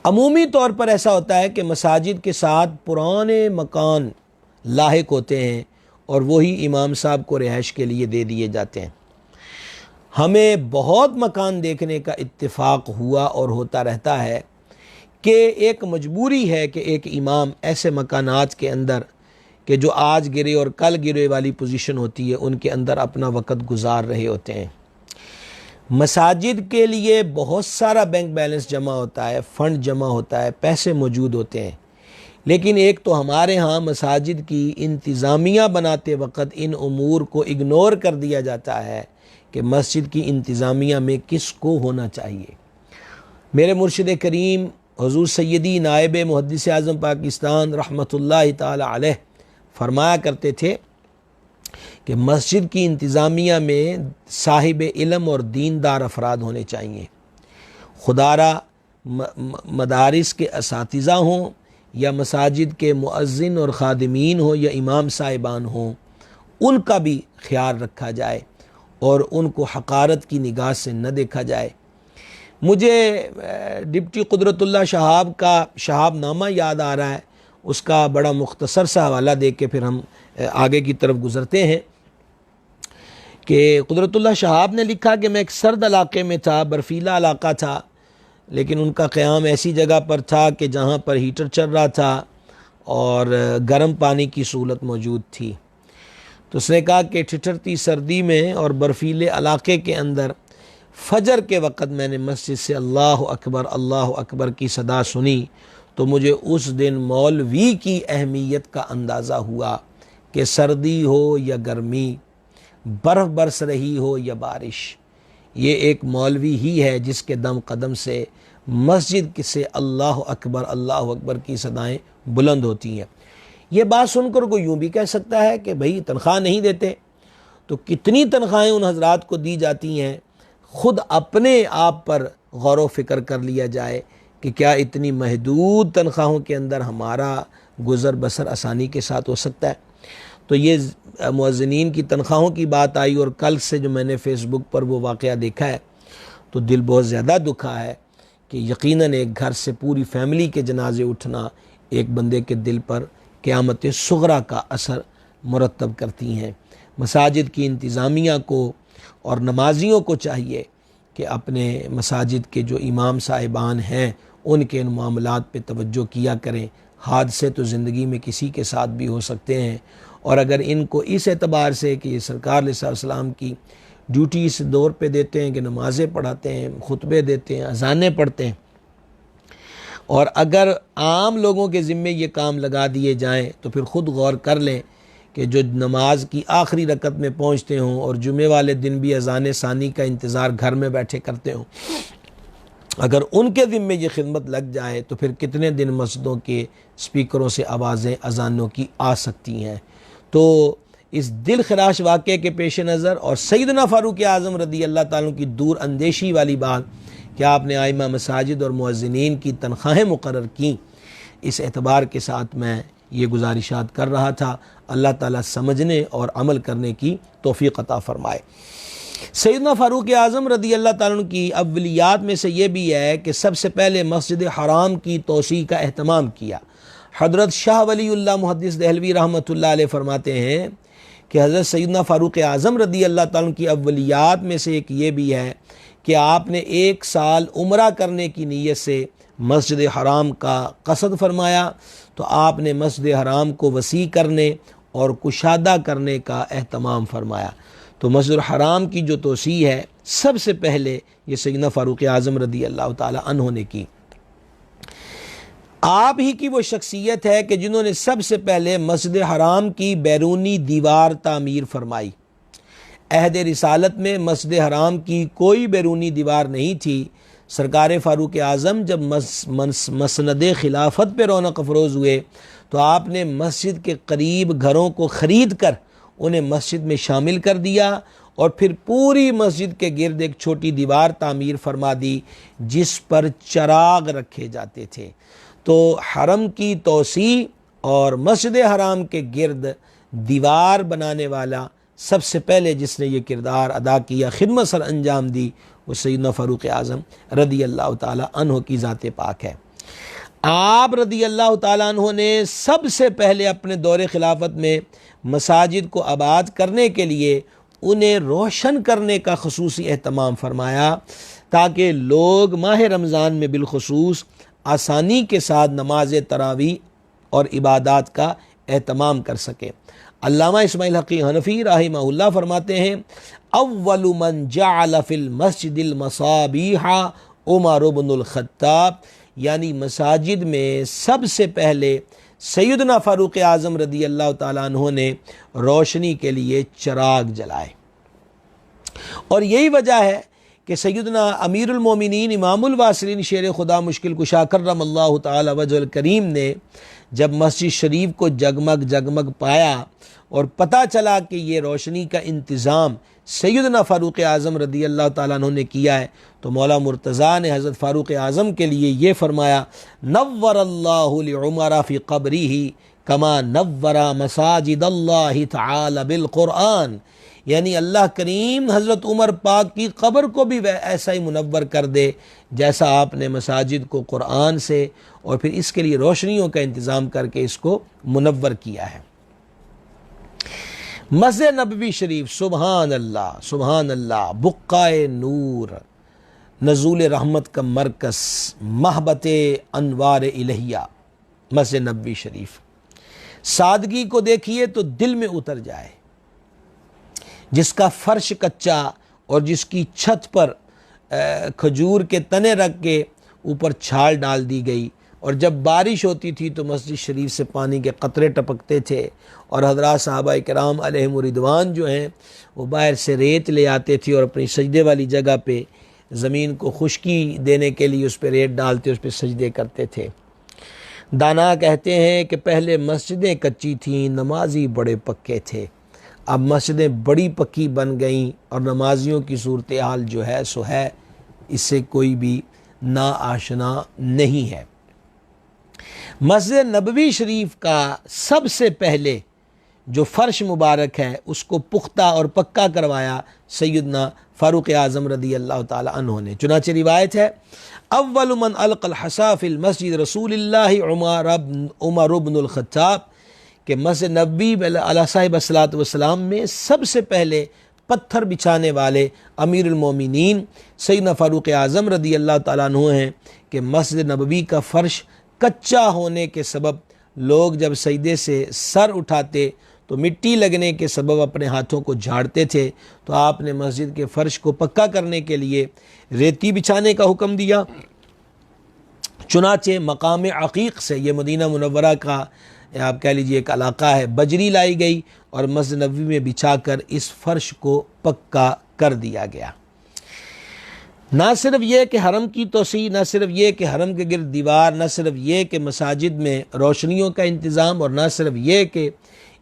अमूमी तौर पर ऐसा होता है कि मसाजिद के साथ पुराने मकान लाहिक होते हैं और वही इमाम साहब को रिहाइश के लिए दे दिए जाते हैं। हमें बहुत मकान देखने का इत्तेफाक हुआ और होता रहता है कि एक मजबूरी है कि एक इमाम ऐसे मकानात के अंदर कि जो आज गिरे और कल गिरे वाली पोजीशन होती है, उनके अंदर अपना वक़्त गुजार रहे होते हैं। मसाजिद के लिए बहुत सारा बैंक बैलेंस जमा होता है, फ़ंड जमा होता है, पैसे मौजूद होते हैं, लेकिन एक तो हमारे यहाँ मसाजिद की इंतज़ामिया बनाते वक़्त इन उमूर को इग्नोर कर दिया जाता है कि मस्जिद की इंतज़ामिया में किसको होना चाहिए। मेरे मुर्शिद करीम हुज़ूर सैयदी नायब मुहद्दिस आज़म पाकिस्तान रहमतुल्लाहि ताला अलैह फरमाया करते थे कि मस्जिद की इंतज़ामिया में साहिब इल्म और दीनदार अफराद होने चाहिए। खुदारा मदारिस के असातिज़ा हों या मसाजिद के मुअज़्ज़िन और ख़ादिमीन हो या इमाम साहिबान हों, उनका भी ख्याल रखा जाए और उनको हक़ारत की निगाह से न देखा जाए। मुझे डिप्टी कुदरतुल्लाह शहाब का शहाबनामा याद आ रहा है, उसका बड़ा मुख्तसर सा हवाला दे के फिर हम आगे की तरफ गुज़रते हैं कि कुदरतुल्लाह शहाब ने लिखा कि मैं एक सर्द इलाके में था, बर्फीला इलाका था, लेकिन उनका क़याम ऐसी जगह पर था कि जहाँ पर हीटर चल रहा था और गर्म पानी की सहूलत मौजूद थी। तो उसने कहा कि ठिठुरती सर्दी में और बर्फीले इलाके के अंदर फजर के वक़्त मैंने मस्जिद से अल्लाह अकबर की सदा सुनी, तो मुझे उस दिन मौलवी की अहमियत का अंदाज़ा हुआ कि सर्दी हो या गर्मी, बर्फ़ बरस रही हो या बारिश, ये एक मौलवी ही है जिसके दम कदम से मस्जिद से अल्लाह अकबर की सदाएं बुलंद होती हैं। ये बात सुनकर कोई यूँ भी कह सकता है कि भाई तनख्वाह नहीं देते, तो कितनी तनख्वाहें उन हजरात को दी जाती हैं। ख़ुद अपने आप पर गौर व फ़िक्र कर लिया जाए कि क्या इतनी महदूद तनख्वाहों के अंदर हमारा गुज़र बसर आसानी के साथ हो सकता है। तो ये मुअज़्ज़िनीन की तनख्वाहों की बात आई और कल से जो मैंने फ़ेसबुक पर वो वाक़या देखा है तो दिल बहुत ज़्यादा दुखा है कि यकीनन एक घर से पूरी फैमिली के जनाजे उठना एक बंदे के दिल पर क़यामत सुग़रा का असर मुरतब करती हैं। मसाजिद की इंतज़ामिया को और नमाजियों को चाहिए कि अपने मसाजिद के जो इमाम साहिबान हैं उनके इन मामलात पे तवज्जो किया करें। हादसे तो ज़िंदगी में किसी के साथ भी हो सकते हैं, और अगर इनको इस एतबार से कि ये सरकार अलैहिस्सलाम की ड्यूटी इस दौर पे देते हैं कि नमाज़ें पढ़ाते हैं, खुतबे देते हैं, अज़ानें पढ़ते हैं, और अगर आम लोगों के ज़िम्मे ये काम लगा दिए जाएं तो फिर ख़ुद गौर कर लें कि जो नमाज की आखिरी रकत में पहुँचते हों और जुमे वाले दिन भी अज़ान सानी का इंतज़ार घर में बैठे करते हों, अगर उनके ज़िम्मे ये खिदमत लग जाए तो फिर कितने दिन मस्जिदों के स्पीकरों से आवाज़ें अज़ानों की आ सकती हैं। तो इस दिल खराश वाक़े के पेश नज़र और सैयदना फ़ारूक़ आज़म रदी अल्लाह ताला की दूर अंदेशी वाली बात कि आपने आइमा मसाजिद और मुअज़्ज़िनीन की तनख्वाहें मुकर्रर की, इस एतबार के साथ मैं ये गुजारिशात कर रहा था। अल्लाह ताला समझने और अमल करने की तौफ़ीक़ अता फ़रमाए। सैयदना फ़ारूक़ आज़म रदी अल्लाह ताला की अव्वलियात में से ये भी है कि सबसे पहले मस्जिद हराम की तोसी का एहतमाम किया। हज़रत शाह वलीउल्लाह मुहद्दिस देहलवी रहमतुल्लाह अलैह फरमाते हैं कि हज़रत सैयदना फ़ारूक़ आज़म रदी अल्लाह ताला की अव्वलियात में से एक ये भी है कि आपने एक साल उम्रा करने की नीयत से मस्जिद हराम का क़सद फरमाया, तो आपने मस्जिद हराम को वसी करने और कुशादा करने का एहतमाम फरमाया। तो मस्जिद हराम की जो तोसी है सबसे पहले ये सैयदना फ़ारूक़ आज़म रदी अल्लाह ताला अन्हु ने की। आप ही की वो शख्सियत है कि जिन्होंने सबसे पहले मस्जिद हराम की बैरूनी दीवार तामीर फरमाई। अहद रिसालत में मस्जिद हराम की कोई बैरूनी दीवार नहीं थी, सरकार फ़ारूक आज़म जब मसनद खिलाफत पे रौनक अफरोज़ हुए तो आपने मस्जिद के करीब घरों को ख़रीद कर उन्हें मस्जिद में शामिल कर दिया और फिर पूरी मस्जिद के गिर्द एक छोटी दीवार तामीर फरमा दी जिस पर चराग रखे जाते थे। तो हरम की तोसी और मस्जिद हराम के गिर्द दीवार बनाने वाला सबसे पहले जिसने ये किरदार अदा किया, खिदमत सर अंजाम दी, वो सैयदना फ़ारूक आज़म रदी अल्लाह ताला अन्हो की ज़ात पाक है। आप रदी अल्लाह ताला अन्हो ने सबसे पहले अपने दौरे खिलाफत में मसाजिद को आबाद करने के लिए उन्हें रोशन करने का ख़ुसूसी एहतमाम फरमाया ताकि लोग माह रमज़ान में बिलखुसूस आसानी के साथ नमाज तरावी और इबादात का एहतमाम कर सकें। अल्लामा इस्माइल हक़ी हनफ़ी रहमहुल्लाह फरमाते हैं, अव्वलु मन जअल फ़िल मस्जिदिल मसाबीहा उमर इब्नुल ख़त्ताब, यानी मसाजिद में सबसे पहले सैयदना फ़ारूक आज़म रदी अल्लाह ताला अन्हु ने रोशनी के लिए चराग जलाए। और यही वजह है कि सैयदना अमीरुल मोमिनीन इमामुल वासिलीन शेर खुदा मुश्किल कुशा करमल्लाहु ताला वजहुल करीम ने जब मस्जिद शरीफ को जगमग जगमग पाया और पता चला कि ये रोशनी का इंतज़ाम सैयदना फ़ारूक आज़म रदी अल्लाह ताला अन्हु ने किया है, तो मौला मुर्तज़ा ने हज़रत फ़ारूक आज़म के लिए ये फरमाया, नव्वरल्लाहु लिउमर फ़ी क़ब्रिही कमा नव्वरा मसाजिदल्लाहि तआला बिल क़ुरआन, यानी अल्लाह करीम हज़रत उमर पाक की क़ब्र को भी ऐसा ही मुनव्वर कर दे जैसा आपने मसाजिद को क़ुरआन से और फिर इसके लिए रोशनियों का इंतज़ाम करके इसको मुनव्वर किया है। मस्जिद नबवी शरीफ, सुबहान अल्लाह, बुक्काए नूर, नज़ूल रहमत का मरकज़, महबत अनवार इलहिया मस्जिद नबवी शरीफ। सादगी को देखिए तो दिल में उतर जाए, जिसका फ़र्श कच्चा और जिसकी छत पर खजूर के तने रख के ऊपर छाल डाल दी गई, और जब बारिश होती थी तो मस्जिद शरीफ से पानी के कतरे टपकते थे और हज़रात साहबा किराम अलैहिम रिदवान जो हैं वो बाहर से रेत ले आते थे और अपनी सजदे वाली जगह पे ज़मीन को खुश्की देने के लिए उस पर रेत डालते, उस पर सजदे करते थे। दाना कहते हैं कि पहले मस्जिदें कच्ची थीं, नमाजी बड़े पक्के थे, अब मस्जिदें बड़ी पक्की बन गईं और नमाजियों की सूरत हाल जो है सो है, इससे कोई भी ना आशना नहीं है। मस्जिद नबवी शरीफ का सबसे पहले जो फ़र्श मुबारक है उसको पुख्ता और पक्का करवाया सैयदना फ़ारूक आज़म रदी अल्लाह ताला अन्हु ने। चुनांचे रिवायत है, अव्वल मन अलक़ल हसा फ़िल मस्जिद रसूलिल्लाहि उमर इब्नुल ख़त्ताब, कि मस्जिद नबवी अलैहिस्सलातु वस्सलाम में सबसे पहले पत्थर बिछाने वाले अमीरुल मोमिनीन सैयदना फ़ारूक आज़म रदी अल्लाह ताला अन्हु हैं कि मस्जिद नबवी का फ़र्श कच्चा होने के सबब लोग जब सजदे से सर उठाते तो मिट्टी लगने के सबब अपने हाथों को झाड़ते थे, तो आपने मस्जिद के फ़र्श को पक्का करने के लिए रेती बिछाने का हुक्म दिया। चुनाचे मकाम अक़ीक़ से, ये मदीना मुनव्वरा का आप कह लीजिए एक इलाका है, बजरी लाई गई और मस्जिद नबवी में बिछाकर इस फ़र्श को पक्का कर दिया गया। ना सिर्फ ये कि हरम की तोसी, ना सिर्फ ये कि हरम के गिर्द दीवार, ना सिर्फ ये कि मसाजिद में रोशनियों का इंतज़ाम, और ना सिर्फ ये कि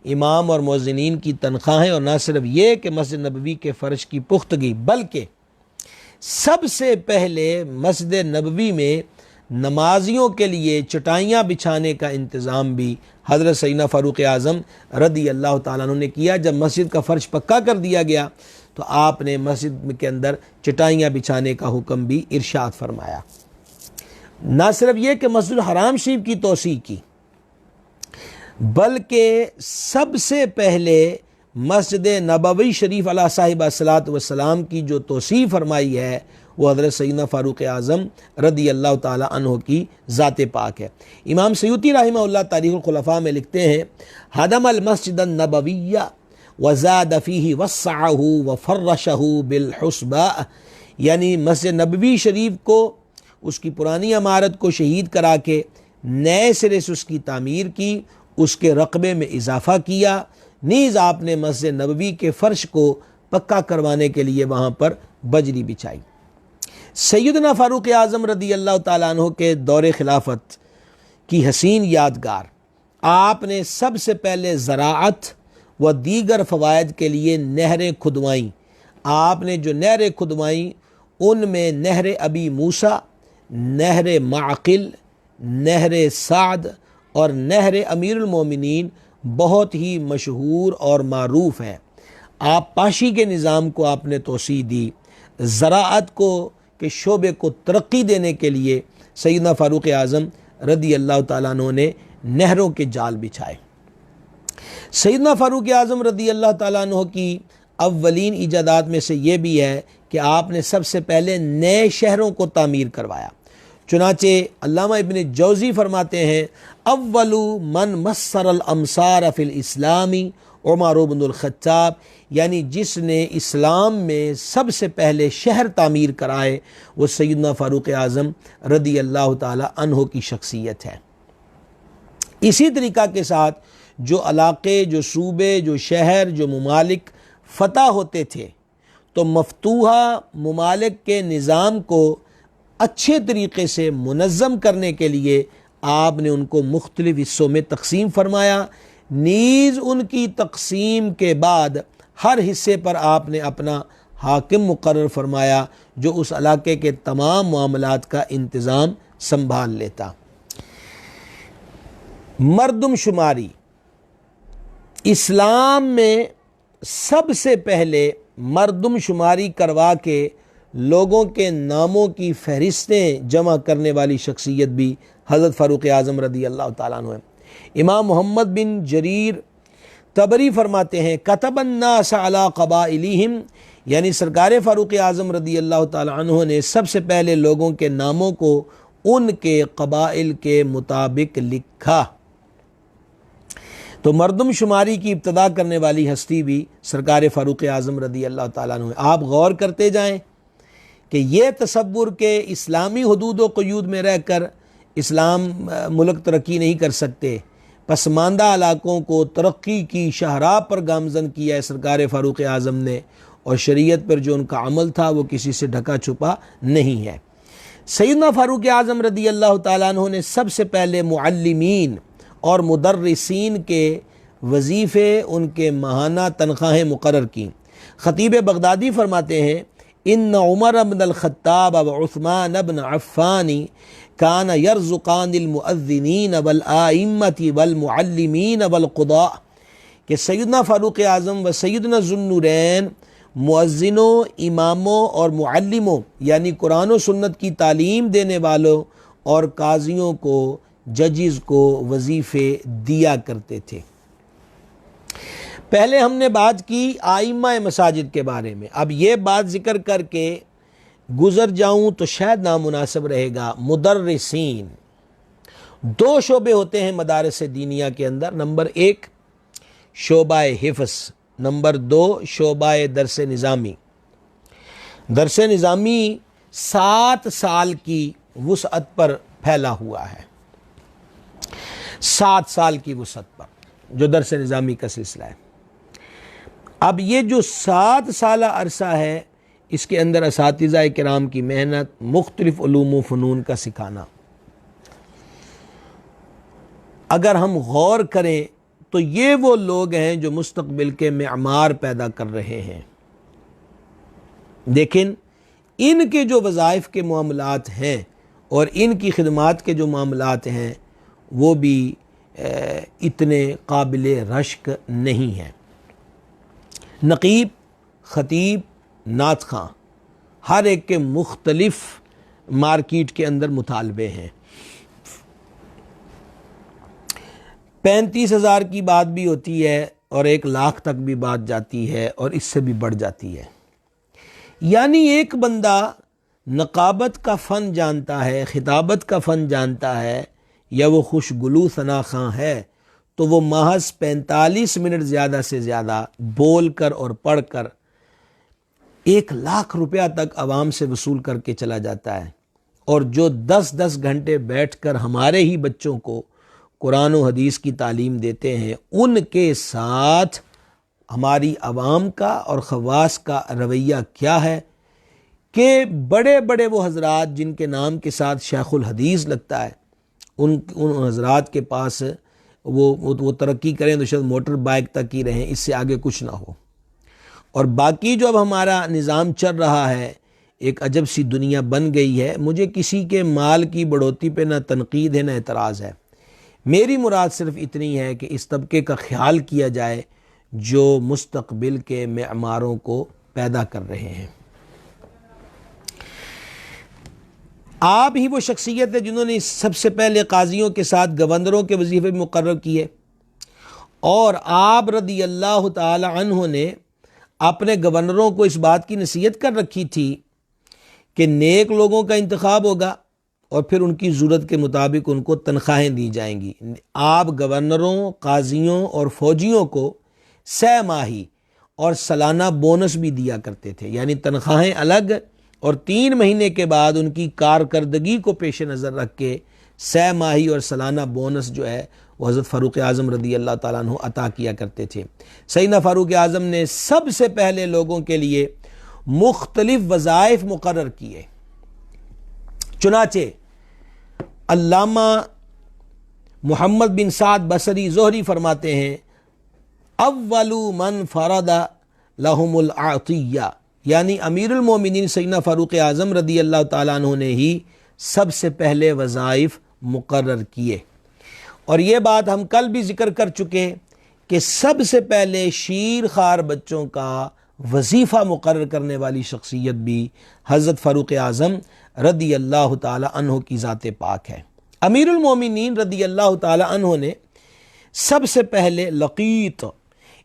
इमाम और मुअज़्ज़िनीन की तनख्वाहें, और ना सिर्फ ये कि मस्जिद नबवी के फ़र्श की पुख्तगी, बल्कि सबसे पहले मस्जिद नबवी में नमाजियों के लिए चटाइयाँ बिछाने का इंतज़ाम भी हज़रत सैयदना फ़ारूक आज़म रदी अल्लाह ताला अन्हु ने किया। जब मस्जिद का फ़र्श पक्का कर दिया गया तो आपने मस्जिद के अंदर चटाइयाँ बिछाने का हुक्म भी इरशाद फरमाया। ना सिर्फ ये कि मस्जिद हराम शरीफ की तोसी की, बल्कि सबसे पहले मस्जिद नबवी शरीफ अला साहिब अस्सलातु वस्सलाम की जो तोसी फरमाई है वो हज़रत सैयदना फ़ारूक आज़म रदी अल्लाह ताला अन्हु की ज़ात पाक है। इमाम सयूती रहमहुल्लाह तारीख़ुल खुलफ़ा में लिखते हैं, हदमल मस्जिद नबविय्या वज़ाद फ़ीही वस्सअहू वफ़र्रशहू बिलहुस्बा, यानी मस्जिद नबवी शरीफ को उसकी पुरानी इमारत को शहीद करा के नए सिरे से उसकी तामीर की, उसके रकबे में इजाफ़ा किया। नीज़ आपने मस्जिद नबवी के फ़र्श को पक्का करवाने के लिए वहाँ पर बजरी बिछाई। सैयदना फ़ारूक आज़म रदी अल्लाह ताला अन्हु के दौर खिलाफत की हसीन यादगार, आपने सबसे पहले ज़राअत व दीगर फ़वायद के लिए नहरें खुदवाईं। आपने जो नहरें खुदवाईं उनमें नहर अबी मूसा, नहर माक़िल, नहर साद और नहर अमीरुल मोमिनीन बहुत ही मशहूर और मारूफ़ हैं। आप पाशी के निज़ाम को आपने तोसी दी। ज़राअत को के शोबे को तरक्की देने के लिए सैयदना फ़ारूक आज़म रदी अल्लाह ताला अन्हु ने नहरों के जाल बिछाए। सैयदना फ़ारूक आज़म रदी अल्लाह ताला अन्हु की अव्वलीन इजादात में से ये भी है कि आपने सबसे पहले नए शहरों को तामीर करवाया। चुनाचे अल्लामा इब्न जौज़ी फरमाते हैं, अव्वलु मन मस्सरल अमसार फ़िल इस्लामी उमर इब्नुल ख़त्ताब, यानी जिसने इस्लाम में सबसे पहले शहर तामीर कराए वो सैयदना फ़ारूक आज़म रदी अल्लाह ताला अन्हु की शख्सियत है। इसी तरीक़ा के साथ जो इलाक़े, जो सूबे, जो शहर, जो ममालिक फ़तह होते थे तो मफतूहा ममालिक के निज़ाम को अच्छे तरीक़े से मुनज़्ज़म करने के लिए आपने उनको मुख्तलिफ़ हिस्सों में तक़सीम फरमाया। नीज़ उनकी तक़सीम के बाद हर हिस्से पर आपने अपना हाकिम मुक़र्रर फरमाया जो उस इलाके के तमाम मामलात का इंतज़ाम संभाल लेता। मरदमशुमारी, इस्लाम में सबसे पहले मरदमशुमारी करवा के लोगों के नामों की फहरिस्तें जमा करने वाली शख्सियत भी हज़रत फ़ारूक आज़म रदी अल्लाह ताला अन्हु है। इमाम मोहम्मद बिन जरीर तबरी फरमाते हैं, कतबन्नास अला क़बाइलिहिम, यानी सरकार फ़ारूक आज़म रदी अल्लाह ताला अन्हु ने सबसे पहले लोगों के नामों को उनके क़बाइल के मुताबिक लिखा। तो मरदमशुमारी की इब्तदा करने वाली हस्ती भी सरकार फ़ारूक आज़म रदी अल्लाह ताला अन्हु है। आप गौर करते जाएँ कि ये तसव्वुर के इस्लामी हुदूद व क़यूद में रहकर इस्लाम मुल्क तरक्की नहीं कर सकते, पसमानदा इलाक़ों को तरक्की की शाहराह पर गामज़न किया है सरकार फ़ारूक आज़म ने, और शरीयत पर जो उनका अमल था वो किसी से ढका छुपा नहीं है। सैयदना फ़ारूक आज़म रदी अल्लाह ताला अन्हु ने सबसे पहले मुअल्लिमीन और मुदर्रिसीन के वजीफ़े, उनके माहाना तनख्वाहें मुक़र्रर की। ख़तीब बगदादी फरमाते हैं, इन्न उमर इब्नुल ख़त्ताब व उस्मान इब्न अफ़्फ़ान कान यरज़ुक़ानिल मुअज़्ज़िनीन वल आइम्मति वल मुअल्लिमीन वल क़ुदा, कि सैयदना फ़ारूक आज़म व सैयदना ज़ुन्नुरैन मुअज़्ज़िनों, इमामों और मुअल्लिमों यानी कुरान व सुन्नत की तालीम देने वालों और काजियों को, जजिज़ को वजीफ़े दिया करते थे। पहले हमने बात की आइम्मा मसाजिद के बारे में, अब ये बात ज़िक्र करके गुज़र जाऊँ तो शायद नामुनासिब रहेगा। मुदर्रिसीन, दो शोबे होते हैं मदारस दीनिया के अंदर, नंबर एक शोबाए हिफ्ज़, नंबर दो शोबाए दरस निज़ामी। दरस निज़ामी 7 साल की वुसअत पर फैला हुआ है, 7 साल की वुसअत पर जो दरस निज़ामी का सिलसिला है। अब ये जो 7 साल अरसा है, इसके अंदर असातिज़ा किराम की मेहनत, मुख्तलिफ़ उलूम व फ़नून का सिखाना, अगर हम गौर करें तो ये वो लोग हैं जो मुस्तक़बिल के मेआमार पैदा कर रहे हैं। लेकिन इनके जो वज़ाइफ़ के मामलात हैं और इनकी खिदमात के जो मामलात हैं वो भी इतने काबिल रश्क नहीं हैं। नक़ीब, ख़तीब, नात ख़ां, हर एक के मुख्तलिफ़ मार्केट के अंदर मुतालबे हैं। 35,000 की बात भी होती है और 1 लाख तक भी बात जाती है और इससे भी बढ़ जाती है। यानी एक बंदा नक़ाबत का फ़न जानता है, खिताबत का फ़न जानता है, या वो खुशगुलू सना खां है, तो वो महज 45 मिनट ज़्यादा से ज़्यादा बोल कर और पढ़ कर 1 लाख रुपया तक आवाम से वसूल करके चला जाता है। और जो 10-10 घंटे बैठकर हमारे ही बच्चों को कुरान और हदीस की तालीम देते हैं, उनके साथ हमारी आवाम का और ख़वास का रवैया क्या है, कि बड़े बड़े वो हजरात जिनके नाम के साथ शेखुल हदीस लगता है, उन हजरात के पास वो तरक्की करें तो शायद मोटर बाइक तक ही रहें, इससे आगे कुछ ना हो। और बाकी जो अब हमारा निज़ाम चल रहा है, एक अजब सी दुनिया बन गई है। मुझे किसी के माल की बढ़ोतरी पे ना तनकीद है ना एतराज़ है। मेरी मुराद सिर्फ इतनी है कि इस तबके का ख्याल किया जाए जो मुस्तकबिल के मेमारों को पैदा कर रहे हैं। आप ही वो शख्सियत है जिन्होंने सबसे पहले काजियों के साथ गवर्नरों के वजीफे मुकर्रर किए, और आप रदी अल्लाह ताला अन्हु ने अपने गवर्नरों को इस बात की नसीहत कर रखी थी कि नेक लोगों का इंतखाब होगा और फिर उनकी ज़रूरत के मुताबिक उनको तनख्वाहें दी जाएंगी। आप गवर्नरों, काजियों और फौजियों को 6 माही और सालाना बोनस भी दिया करते थे, यानी तनख्वाहें अलग, और 3 महीने के बाद उनकी कारकर्दगी को पेश नज़र रख के 6 माही और सालाना बोनस जो है वो हज़रत फ़ारूक आज़म रदी अल्लाह ताला अन्हु अता किया करते थे। सैयदना फ़ारूक आज़म ने सबसे पहले लोगों के लिए मुख्तलिफ वज़ाइफ मुकर्रर किए। चुनाचे अल्लामा मुहम्मद बिन साद बसरी ज़ोहरी फरमाते हैं, अव्वलु मन फ़रदा लहुमुल आतिया, यानी अमीरुल मोमिनीन सैयदना फ़ारूक आज़म रदी अल्लाह ताला अन्हु ने ही सबसे पहले वज़ाइफ मुकर्रर किए। और ये बात हम कल भी जिक्र कर चुके कि सबसे पहले शीर खार बच्चों का वजीफ़ा मुकर्रर करने वाली शख्सियत भी हज़रत फ़ारूक आज़म रदी अल्लाह ताला अन्हु की ज़ात पाक है। अमीरुल मोमिनीन रदी अल्लाह ताला अन्हु ने सबसे पहले लक़ीत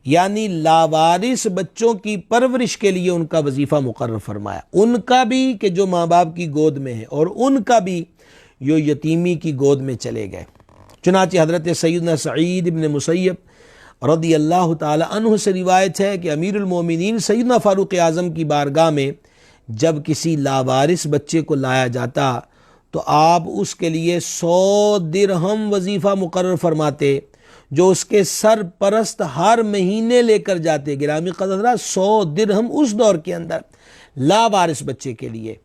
यानी लावारिस बच्चों की परवरिश के लिए उनका वजीफ़ा मुकर्रर फरमाया, उनका भी कि जो माँ बाप की गोद में है और उनका भी जो यतीमी की गोद में चले गए। चुनांचे हज़रत सैयदना सईद इब्न मुसय्यब रदी अल्लाह ताला अन्हु से रिवायत है कि अमीरुल मोमिनीन सैयदना फ़ारूक आज़म की बारगाह में जब किसी लावारिस बच्चे को लाया जाता तो आप उसके लिए 100 दिरहम वजीफ़ा मुकर्रर फरमाते, जो उसके सरपरस्त हर महीने लेकर जाते। गिरामी क़दर 100 दिरहम उस दौर के अंदर लावारिस बच्चे के लिए।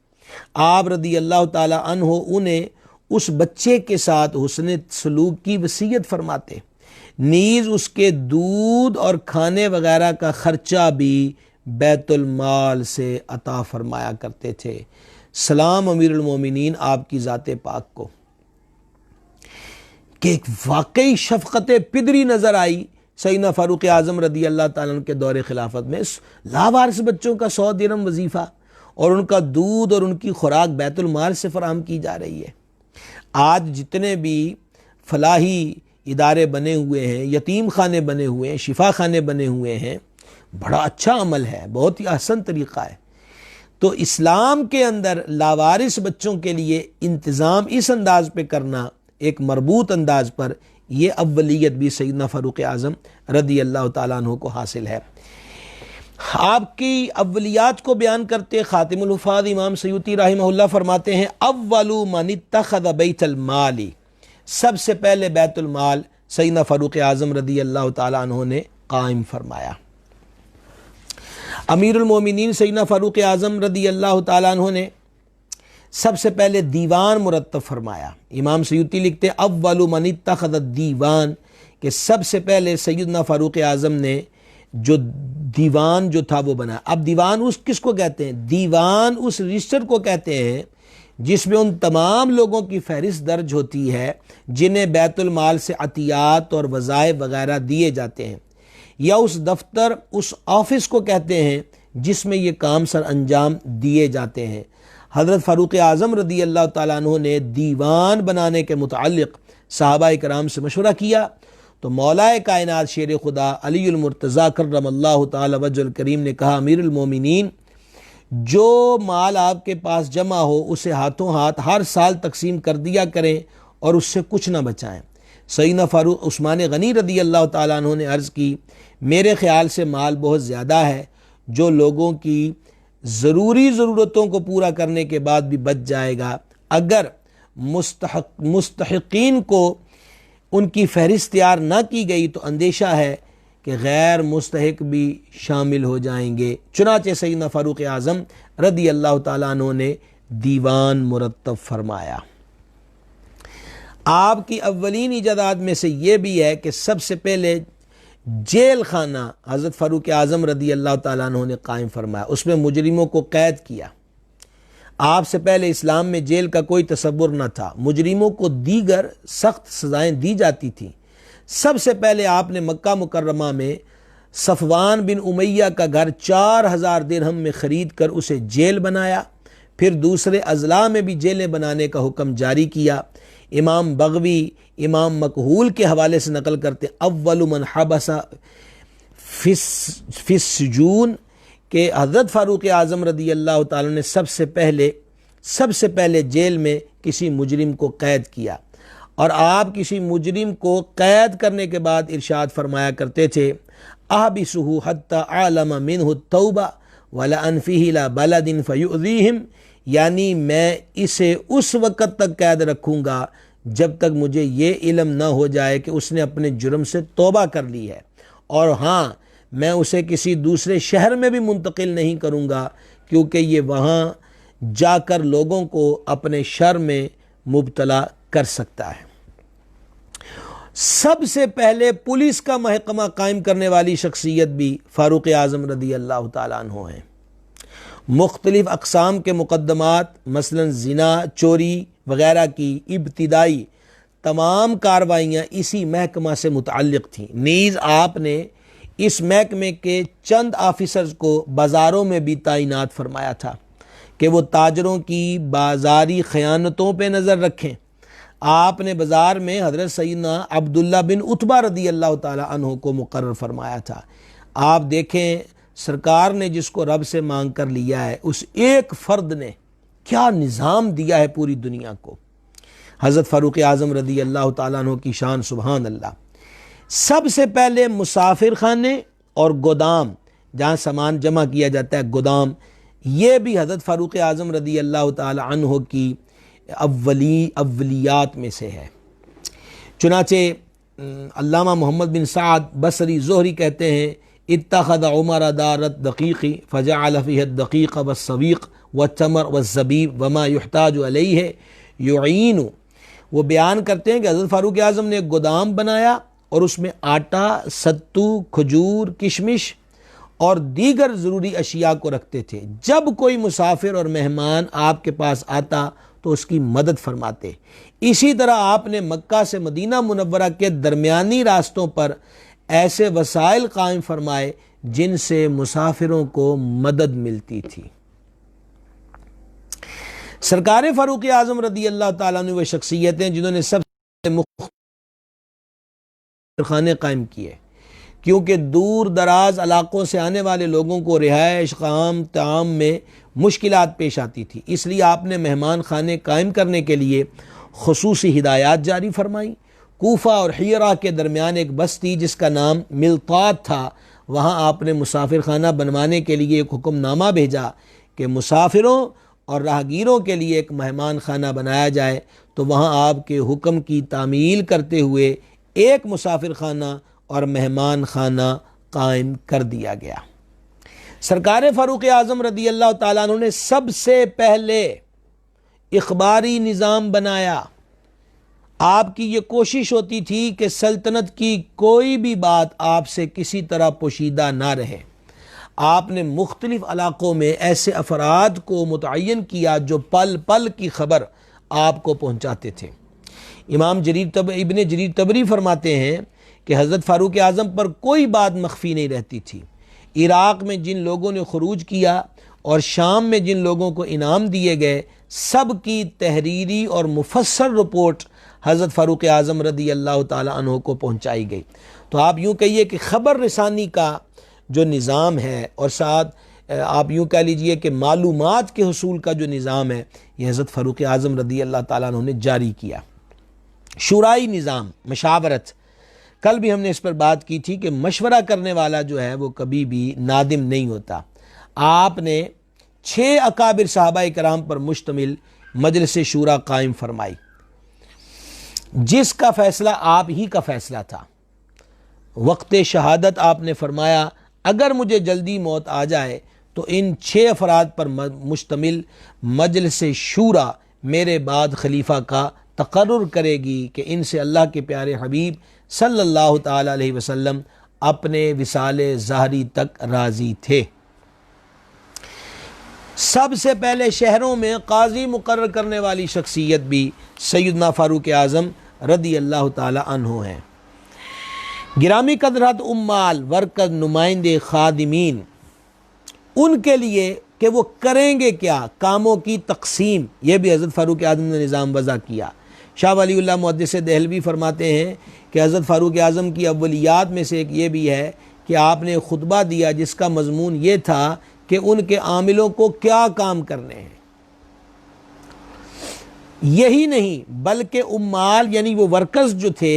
आप रदी अल्लाह ताला अन्हु उन्हें उस बच्चे के साथ हुस्न सलूक की वसीयत फरमाते, नीज़ उसके दूध और खाने वगैरह का ख़र्चा भी बैतुल माल से अता फरमाया करते थे। सलाम अमीरुल मोमिनीन आपकी ज़ाते पाक को कि एक वाकई शफ़क़त पिदरी नज़र आई सैयदना फ़ारूक आज़म रदी अल्लाह ताला के दौर खिलाफत में। लावारिस बच्चों का 100 दिरहम वजीफ़ा और उनका दूध और उनकी खुराक बैतुल माल से फ़राहम की जा रही है। आज जितने भी फलाही इदारे बने हुए हैं, यतीम खाने बने हुए हैं, शिफा खाने बने हुए हैं, बड़ा अच्छा अमल है, बहुत ही आसान तरीक़ा है। तो इस्लाम के अंदर लावारिस बच्चों के लिए इंतज़ाम इस अंदाज पे करना, एक मरबूत अंदाज पर, यह अव्वलियत भी सैयदना फ़ारूक आज़म रदी अल्लाह ताला अन्हु को हासिल है। आपकी अव्वलियात को बयान करते खातिमुल हुफ़ाज़ इमाम सयूती रहमहुल्लाह फरमाते हैं, अव्वलु मन इत्तख़ज़ बैतुल माली, सबसे पहले बैतुल माल सैयदना फ़ारूक आज़म रदी अल्लाह ताला अन्हु ने कायम फरमाया। अमीरुल मोमिनीन सैयदना फ़ारूक आज़म रदी अल्लाह ताला अन्हु ने सबसे पहले दीवान मुरत्तब फरमाया। इमाम सयूती लिखते अव्वलु मन इत्तख़ज़ दीवान, कि सबसे पहले सैयदना फ़ारूक आज़म ने जो दीवान जो था वो बना। अब दीवान उस किसको कहते हैं? दीवान उस रजिस्टर को कहते हैं जिसमें उन तमाम लोगों की फहरिस्त दर्ज होती है जिन्हें बैतुल माल से अतियात और वज़ाइफ वगैरह दिए जाते हैं, या उस दफ्तर, उस ऑफिस को कहते हैं जिसमें ये काम सर अंजाम दिए जाते हैं। हज़रत फ़ारूक आज़म रदी अल्लाह ताला अन्हु ने दीवान बनाने के मुताल्लिक़ सहाबाए कराम से मशवरा किया तो मौलाए कायनात शेर खुदा अलीउल मुर्तज़ा कर्रमल्लाहु ताला वजहुल करीम ने कहा, अमीरुल मोमिनीन, जो माल आपके पास जमा हो उसे हाथों हाथ हर साल तकसीम कर दिया करें और उससे कुछ ना बचाएं। सैयदना फ़ारूक उस्मान गनी रदी अल्लाह ताला अन्हु ने अर्ज़ की, मेरे ख़्याल से माल बहुत ज़्यादा है, जो लोगों की ज़रूरी ज़रूरतों को पूरा करने के बाद भी बच जाएगा। अगर मुस्तहिक़ीन को उनकी फहरिस्त तैयार ना की गई तो अंदेशा है कि गैर मुस्तहिक भी शामिल हो जाएंगे। चुनाचे सैयदना फ़ारूक आज़म रदी अल्लाह ताला अन्हु ने दीवान मुरतब फरमाया। आपकी अव्वलीन इजादात में से ये भी है कि सबसे पहले जेल खाना हज़रत फ़ारूक आज़म रदी अल्लाह ताला अन्हु ने कायम फरमाया, उसमें मुजरिमों को कैद किया। आपसे पहले इस्लाम में जेल का कोई तसव्वुर न था, मुजरिमों को दीगर सख्त सज़ाएँ दी जाती थीं। सबसे पहले आपने मक्का मुकर्रमा में सफ़वान बिन उमैया का घर 4000 दिरहम में ख़रीद कर उसे जेल बनाया। फिर दूसरे अज़ला में भी जेलें बनाने का हुक्म जारी किया। इमाम बग़वी इमाम मकहूल के हवाले से नकल करते अव्वलु मन हबसा फिस्सजून के हज़रत फ़ारूक आज़म रदी अल्लाह ताला ने सबसे पहले जेल में किसी मुजरिम को कैद किया। और आप किसी मुजरिम को कैद करने के बाद इरशाद फरमाया करते थे अहबिसुहु हत्ता आलम मिन्हु तौबा वला अनफिही ला बलदिन फयुज़ीहिम, यानी मैं इसे उस वक़्त तक कैद रखूँगा जब तक मुझे ये इल्म न हो जाए कि उसने अपने जुर्म से तौबा कर ली है, और हाँ मैं उसे किसी दूसरे शहर में भी मुंतकिल नहीं करूँगा क्योंकि ये वहाँ जाकर लोगों को अपने शर में मुब्तला कर सकता है। सबसे पहले पुलिस का महकमा कायम करने वाली शख्सियत भी फ़ारूक आज़म रदी अल्लाह ताला अन्हु हैं। मुख्तलिफ़ अक़साम के मुक़द्दमात मसलन ज़िना, चोरी वग़ैरह की इब्तिदाई तमाम कार्रवाइयाँ इसी महकमा से मुतअल्लिक़ थीं। नीज़ आपने इस महकमे के चंद ऑफिसर्स को बाज़ारों में भी तैनात फरमाया था कि वो ताजरों की बाज़ारी ख़यानतों पर नज़र रखें। आपने बाज़ार में हज़रत सैयदना अब्दुल्ला बिन उतबा रदी अल्लाह ताला अन्हु को मुकर्रर फरमाया था। आप देखें सरकार ने जिसको रब से मांग कर लिया है उस एक फ़र्द ने क्या निज़ाम दिया है पूरी दुनिया को। हज़रत फ़ारूक आज़म रदी अल्लाह ताला अन्हु की शान सुबहान अल्लाह। सबसे पहले मुसाफिर खाने और गोदाम जहाँ सामान जमा किया जाता है गोदाम, ये भी हज़रत फ़ारूक आज़म रदी अल्लाह ताला अन्हु की अव्वलियात में से है। चुनाचे अल्लामा मोहम्मद बिन साद बसरी ज़ोहरी कहते हैं इत्तख़ज़ उमर दारत दक़ीक़ी फ़जअल फ़ीहा दक़ीक़ वस्सवीक़ वत्तमर वज़्ज़बीब वमा युहताजु अलैहि युईनु। वो बयान करते हैं कि हज़रत फ़ारूक आज़म ने एक गोदाम बनाया और उसमें आटा, सत्तू, खजूर, किशमिश और दीगर ज़रूरी अशिया को रखते थे। जब कोई मुसाफिर और मेहमान आपके पास आता तो उसकी मदद फरमाते। इसी तरह आपने मक्का से मदीना मुनव्वरा के दरमियानी रास्तों पर ऐसे वसाइल कायम फरमाए जिनसे मुसाफिरों को मदद मिलती थी। सरकार फ़ारूक आज़म रदी अल्लाह ताला अन्हु व शख्सियतें जिन्होंने सबसे मुख्तलिफ़ खाने कायम किए, क्योंकि दूर दराज इलाक़ों से आने वाले लोगों को रिहाइश क़ाम ताम में मुश्किलात पेश आती थी। इसलिए आपने मेहमान खाने कायम करने के लिए खुसूसी हिदायत जारी फरमाई। कूफा और हियरा के दरमियान एक बस्ती जिसका नाम मिलतात था, वहाँ आपने मुसाफिर खाना बनवाने के लिए एक हुक्मनामा भेजा कि मुसाफिरों और राहगीरों के लिए एक मेहमान खाना बनाया जाए। तो वहाँ आपके हुक्म की तामील करते हुए एक मुसाफिर खाना और मेहमान खाना कायम कर दिया गया। सरकार फ़ारूक आज़म रदी अल्लाह ताला अन्हु ने सबसे पहले इखबारी निज़ाम बनाया। आपकी ये कोशिश होती थी कि सल्तनत की कोई भी बात आपसे किसी तरह पोशीदा ना रहे। आपने मुख्तलिफ़ इलाक़ों में ऐसे अफराद को मुतय्यन किया जो पल पल की ख़बर आपको पहुँचाते थे। इमाम इब्न जरीर तबरी फरमाते हैं कि हज़रत फ़ारूक आज़म पर कोई बात मख्फी नहीं रहती थी। इराक़ में जिन लोगों ने खुरूज किया और शाम में जिन लोगों को इनाम दिए गए, सब की तहरीरी और मुफस्सल रिपोर्ट हज़रत फ़ारूक आज़म रदी अल्लाह ताला अन्हु को पहुँचाई गई। तो आप यूँ कहिए कि ख़बर रसानी का जो निज़ाम है और साथ आप यूँ कह लीजिए कि मालूमात के हुसूल का जो निज़ाम है, यह हज़रत फ़ारूक आज़म रदी अल्लाह ताला अन्हु ने जारी किया। शुराई निज़ाम, मशावरत, कल भी हमने इस पर बात की थी कि मशवरा करने वाला जो है वो कभी भी नादिम नहीं होता। आपने 6 अकाबिर सहाबाए कराम पर मुश्तमिल मजलिस शूरा कायम फरमाई, जिसका फ़ैसला आप ही का फ़ैसला था। वक्त शहादत आपने फरमाया अगर मुझे जल्दी मौत आ जाए तो इन 6 अफराद पर मुश्तमिल मजलिस शूरा मेरे बाद खलीफा का तकर्रुर करेगी कि इनसे अल्लाह के प्यारे हबीब सल्लल्लाहु ताला अलैहि वसल्लम अपने विसाले ज़ाहरी तक राज़ी थे। सबसे पहले शहरों में काजी मुकर्रर करने वाली शख्सियत भी सैयदना फ़ारूक आज़म रदी अल्लाह ताला अन्हु हैं। गिरामी कदरत उम्माल वर्कर नुमाइंदे खादिमीन, उनके लिए कि वो करेंगे क्या, कामों की तकसीम, यह भी हज़रत फ़ारूक आज़म ने निज़ाम वज़ा किया। शाह वलीउल्लाह मुहद्दिस देहलवी फरमाते हैं कि हज़रत फ़ारूक आज़म की अव्वलियात में से एक ये भी है कि आपने खुतबा दिया जिसका मजमून ये था कि उनके आमिलों को क्या काम करने हैं। यही नहीं बल्कि उम्माल यानी वो वर्कर्स जो थे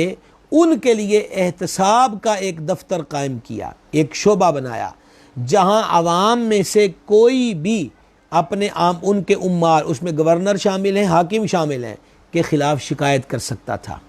उनके लिए एहतसाब का एक दफ्तर कायम किया, एक शोबा बनाया जहां आवाम में से कोई भी अपने उनके उम्माल, उसमें गवर्नर शामिल हैं, हाकिम शामिल हैं, के ख़िलाफ़ शिकायत कर सकता था।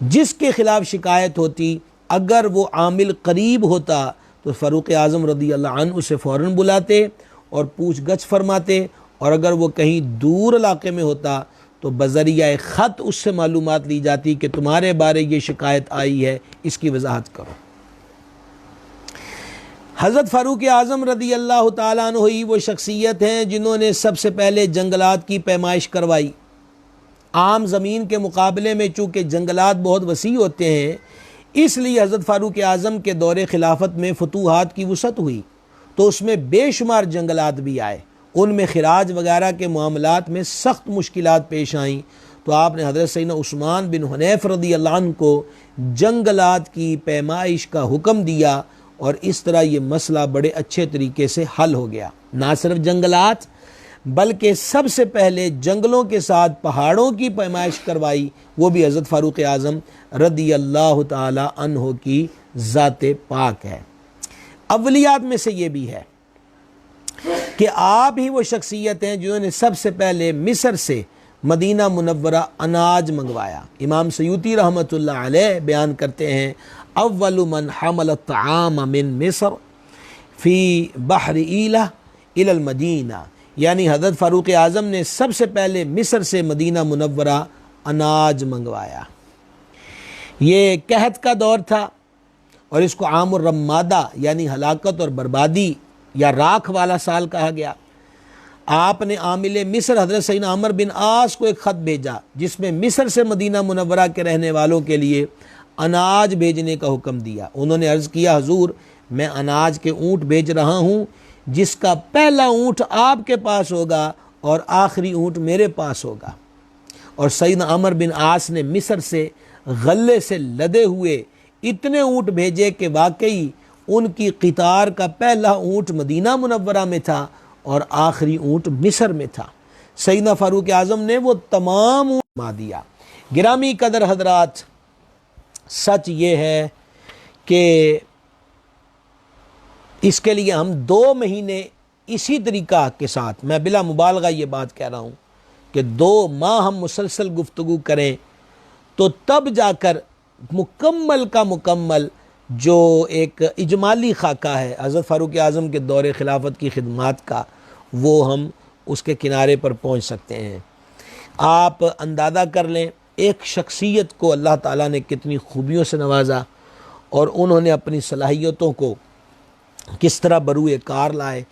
जिसके ख़िलाफ़ शिकायत होती अगर वो आमिल करीब होता तो फ़ारूक आज़म रदी अल्लाह अन्हु उसे फ़ौरन बुलाते और पूछगछ फरमाते, और अगर वो कहीं दूर इलाके में होता तो बज़रिया ख़त उससे मालूमात ली जाती कि तुम्हारे बारे ये शिकायत आई है, इसकी वजाहत करो। हज़रत फ़ारूक आज़म रदी अल्लाह ताला अन्हु ही वो शख्सियत हैं जिन्होंने सबसे पहले जंगलात की पैमाइश करवाई। आम ज़मीन के मुकाबले में चूँकि जंगलात बहुत वसी होते हैं, इसलिए हज़रत फ़ारूक आज़म के दौरे खिलाफत में फतूहात की वसअत हुई तो उसमें बेशुमार जंगलात भी आए, उनमें खिराज वगैरह के मामलात में सख्त मुश्किलात पेश आईं। तो आपने हज़रत सैयदना उस्मान बिन हुनैफ रदी अल्लाह अन्हु को जंगलात की पैमाइश का हुक्म दिया और इस तरह ये मसला बड़े अच्छे तरीके से हल हो गया। ना सिर्फ जंगलात बल्कि सबसे पहले जंगलों के साथ पहाड़ों की पैमाइश करवाई, वो भी हज़रत फ़ारूक आज़म रदी अल्लाह ताला अन्हु की ज़ाते पाक है। अव्वलियात में से ये भी है कि आप ही वो शख्सियत हैं जिन्होंने सबसे पहले मिस्र से मदीना मुनव्वरा अनाज मंगवाया। इमाम सयूती रहमतुल्लाह अलैह बयान करते हैं अव्वलु मन हमल तआम मिन मिस्र फ़ी बहर ईला इलल मदीना, यानी हज़रत फ़ारूक आज़म ने सबसे पहले मिस्र से मदीना मुनव्वरा अनाज मंगवाया। ये कहत का दौर था और इसको आमुर रम्मादा यानी हलाकत और बर्बादी या राख वाला साल कहा गया। आपने आमिल मिस्र हज़रत सैयदना अमर बिन आस को एक ख़त भेजा जिसमें मिस्र से मदीना मुनव्वरा के रहने वालों के लिए अनाज भेजने का हुक्म दिया। उन्होंने अर्ज़ किया हुजूर मैं अनाज के ऊँट भेज रहा हूँ जिसका पहला ऊँट आपके पास होगा और आखिरी ऊँट मेरे पास होगा। और सैयदना अमर बिन आस ने मिस्र से गले से लदे हुए इतने ऊँट भेजे कि वाकई उनकी क़ितार का पहला ऊँट मदीना मुनव्वरा में था और आखिरी ऊँट मिस्र में था। सैयदना फ़ारूक आज़म ने वो तमाम ऊँट मा दिया। गिरामी कदर हजरात, सच ये है कि इसके लिए हम 2 महीने इसी तरीक़ा के साथ, मैं बिला मुबालगा ये बात कह रहा हूँ कि 2 माह हम मुसलसल गुफ्तगू करें तो तब जाकर मुकम्मल का मुकम्मल जो एक इजमाली खाका है हज़रत फ़ारूक आज़म के दौरे खिलाफत की खिदमात का, वो हम उसके किनारे पर पहुँच सकते हैं। आप अंदाज़ा कर लें एक शख्सियत को अल्लाह ताला ने कितनी खूबियों से नवाजा और उन्होंने अपनी सलाहियतों को किस तरह बरूए कार लाए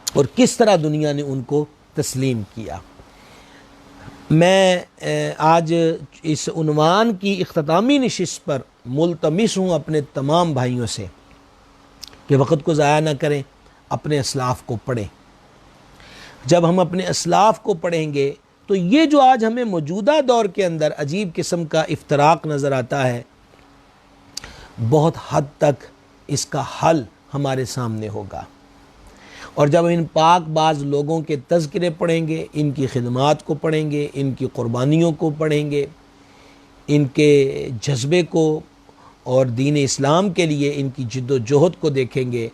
और किस तरह दुनिया ने उनको तस्लीम किया। मैं आज इस उन्वान की इख्तितामी नशिस्त पर मुल्तमिस हूँ अपने तमाम भाइयों से कि वक़्त को ज़ाया ना करें, अपने असलाफ़ को पढ़ें। जब हम अपने असलाफ़ को पढ़ेंगे तो ये जो आज हमें मौजूदा दौर के अंदर अजीब किस्म का इफ्तराक नज़र आता है, बहुत हद तक इसका हल हमारे सामने होगा। और जब इन पाक बाज़ लोगों के तज़किरे पढ़ेंगे, इनकी खिदमात को पढ़ेंगे, इनकी क़ुरबानियों को पढ़ेंगे, इनके जज्बे को और दीन इस्लाम के लिए इनकी जिद्दोजहद को देखेंगे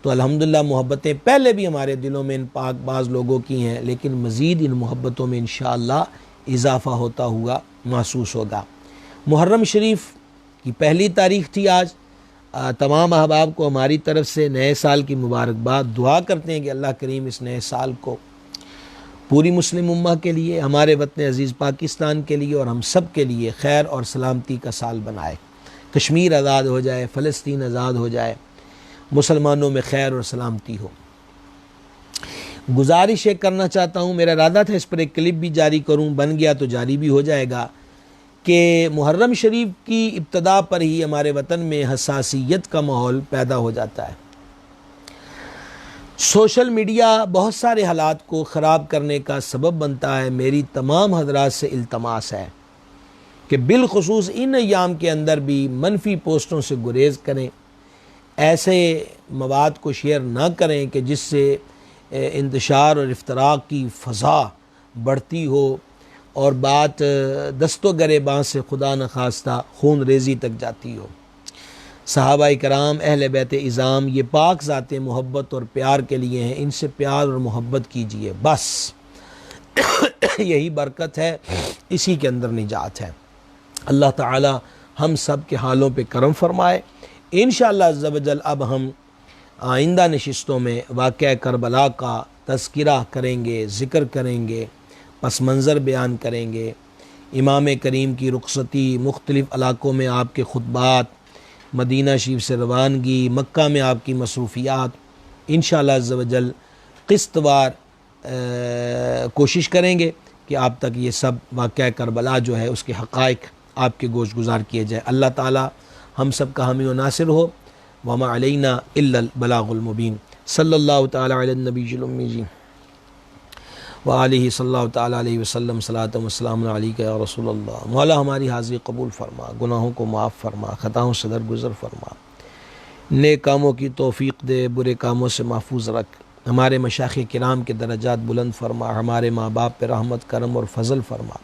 तो अल्हम्दुलिल्लाह मोहब्बतें पहले भी हमारे दिलों में इन पाक बाज़ लोगों की हैं, लेकिन मज़ीद इन मोहब्बतों में इंशाअल्लाह इजाफ़ा होता हुआ महसूस होगा। मुहर्रम शरीफ की पहली तारीख थी आज। तमाम अहबाब को हमारी तरफ से नए साल की मुबारकबाद। दुआ करते हैं कि अल्लाह करीम इस नए साल को पूरी मुस्लिम उम्मा के लिए, हमारे वतन अज़ीज़ पाकिस्तान के लिए और हम सब के लिए खैर और सलामती का साल बनाए। कश्मीर आज़ाद हो जाए, फ़लस्तीन आज़ाद हो जाए, मुसलमानों में खैर और सलामती हो। गुजारिश एक करना चाहता हूँ, मेरा इरादा था इस पर एक क्लिप भी जारी करूँ, बन गया तो जारी भी हो जाएगा, कि मुहर्रम शरीफ की इब्तदा पर ही हमारे वतन में हसासियत का माहौल पैदा हो जाता है। सोशल मीडिया बहुत सारे हालात को ख़राब करने का सबब बनता है। मेरी तमाम हज़रात से इल्तमास है कि बिलखुसूस इन अय्याम के अंदर भी मनफी पोस्टों से गुरेज करें, ऐसे मवाद को शेयर ना करें कि जिससे इंतशार और इफ्तराक की फ़ज़ा बढ़ती हो और बात दस्तो गरेबां से खुदा न खास्ता खून रेज़ी तक जाती हो। सहाबाए कराम, अहले बैत इज़ाम, ये पाक ज़ातें मोहब्बत और प्यार के लिए हैं, इनसे प्यार और मोहब्बत कीजिए, बस यही बरकत है, इसी के अंदर निजात है। अल्लाह ताला हम सब के हालों पे करम फरमाए। इंशाअल्लाह अज़्ज़ व जल अब हम आइंदा नशिस्तों में वाक़या करबला का तज़किरा करेंगे, ज़िक्र करेंगे, पस मंज़र बयान करेंगे, इमाम करीम की रुख़सती, मुख्तलिफ़ इलाक़ों में आपके खुतबात, मदीना शरीफ से रवानगी, मक्का में आपकी मसरूफ़ियात, इंशाअल्लाह अज़्ज़ व जल क़िस्तवार कोशिश करेंगे कि आप तक ये सब वाक़या करबला जो है उसके हक़ाइक़ आपके गोश गुज़ार किए जाए। अल्लाह ताला हम सब का हामी व नासिर हो। वमा अलैना इल्लल बलागुल मुबीन। सल्लल्लाहु ताला अला नबील उम्मी व आलिहि सल्लल्लाहु ताला अलैहि वसल्लम। सलातो व सलाम अलैका या रसूल अल्लाह। मौला हमारी हाज़िरी कबूल फरमा, गुनाहों को माफ़ फरमा, ख़ताओं से दरगुज़र फरमा, नेक कामों की तौफ़ीक़ दे, बुरे कामों से महफूज रख, हमारे मशाइख़ किराम के दरजात बुलंद फरमा, हमारे माँ बाप पर रहमत करम और फ़ज़ल फरमा,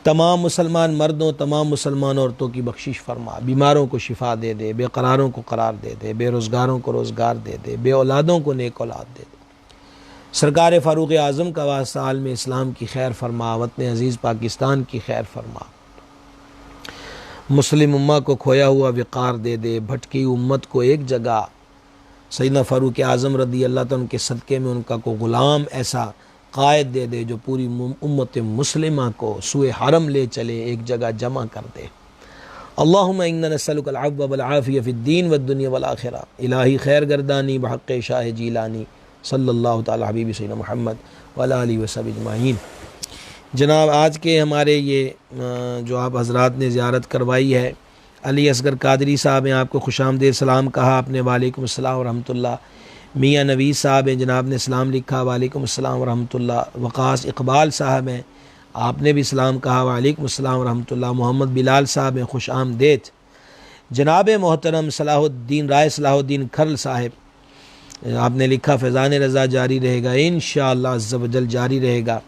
तमाम मुसलमान मर्दों, तमाम मुसलमान औरतों की बख्शिश फरमा, बीमारों को शिफा दे दे, बेकरारों को करार दे दे, बेरोज़गारों को रोज़गार दे दे, बे औलादों को नेक औलाद दे दे। सरकार फ़ारूक़ आज़म का वास्ता आलम इस्लाम की खैर फरमा, वतन अज़ीज़ पाकिस्तान की खैर फरमा, मुस्लिम उम्मा को खोया हुआ विक़ार दे दे, भटकी उम्मत को एक जगह सैयदना फ़ारूक़ आज़म रदी अल्लाह तआला उनके सदक़े में उनका को ग़ुलाम ऐसा कायद दे दे जो पूरी उम्मत मुस्लिमा को सुए हरम ले चले, एक जगह जमा कर दे। अल्लाहुम्मा इन्ना नस्अलुकल अफ़्व वल आफ़ियत फ़िद्दीन वद्दुनिया वल आख़िरा। इलाही खैर गर्दानी बहक़्क़े शाह जीलानी सल्लल्लाहु ताला हबीबी सैयदना मुहम्मद व अला आलिहि व सहबिहि अजमाइन। जनाब, आज के हमारे ये जो आप हज़रात ने ज़ियारत करवाई है, अली असगर कादरी साहब हैं, आपको खुशामदीद सलाम कहा आपने, वालेकुम अस्सलाम व रहमतुल्लाह। मियाँ नवीस साहब हैं, जनाब ने सलाम लिखा, वालेकुम अस्सलाम व रहमतुल्लाह। वक़ास इकबाल साहब हैं, आपने भी सलाम कहा, वालेकुम अस्सलाम व रहमतुल्लाह। मोहम्मद बिलाल साहब हैं, खुश आमदेद। जनाब मोहतरम सलाहुद्दीन राय सलाहुद्दीन खरल साहब, आपने लिखा फैज़ान रज़ा जारी रहेगा, इंशाअल्लाह अज़्ज़ व जल जारी रहेगा।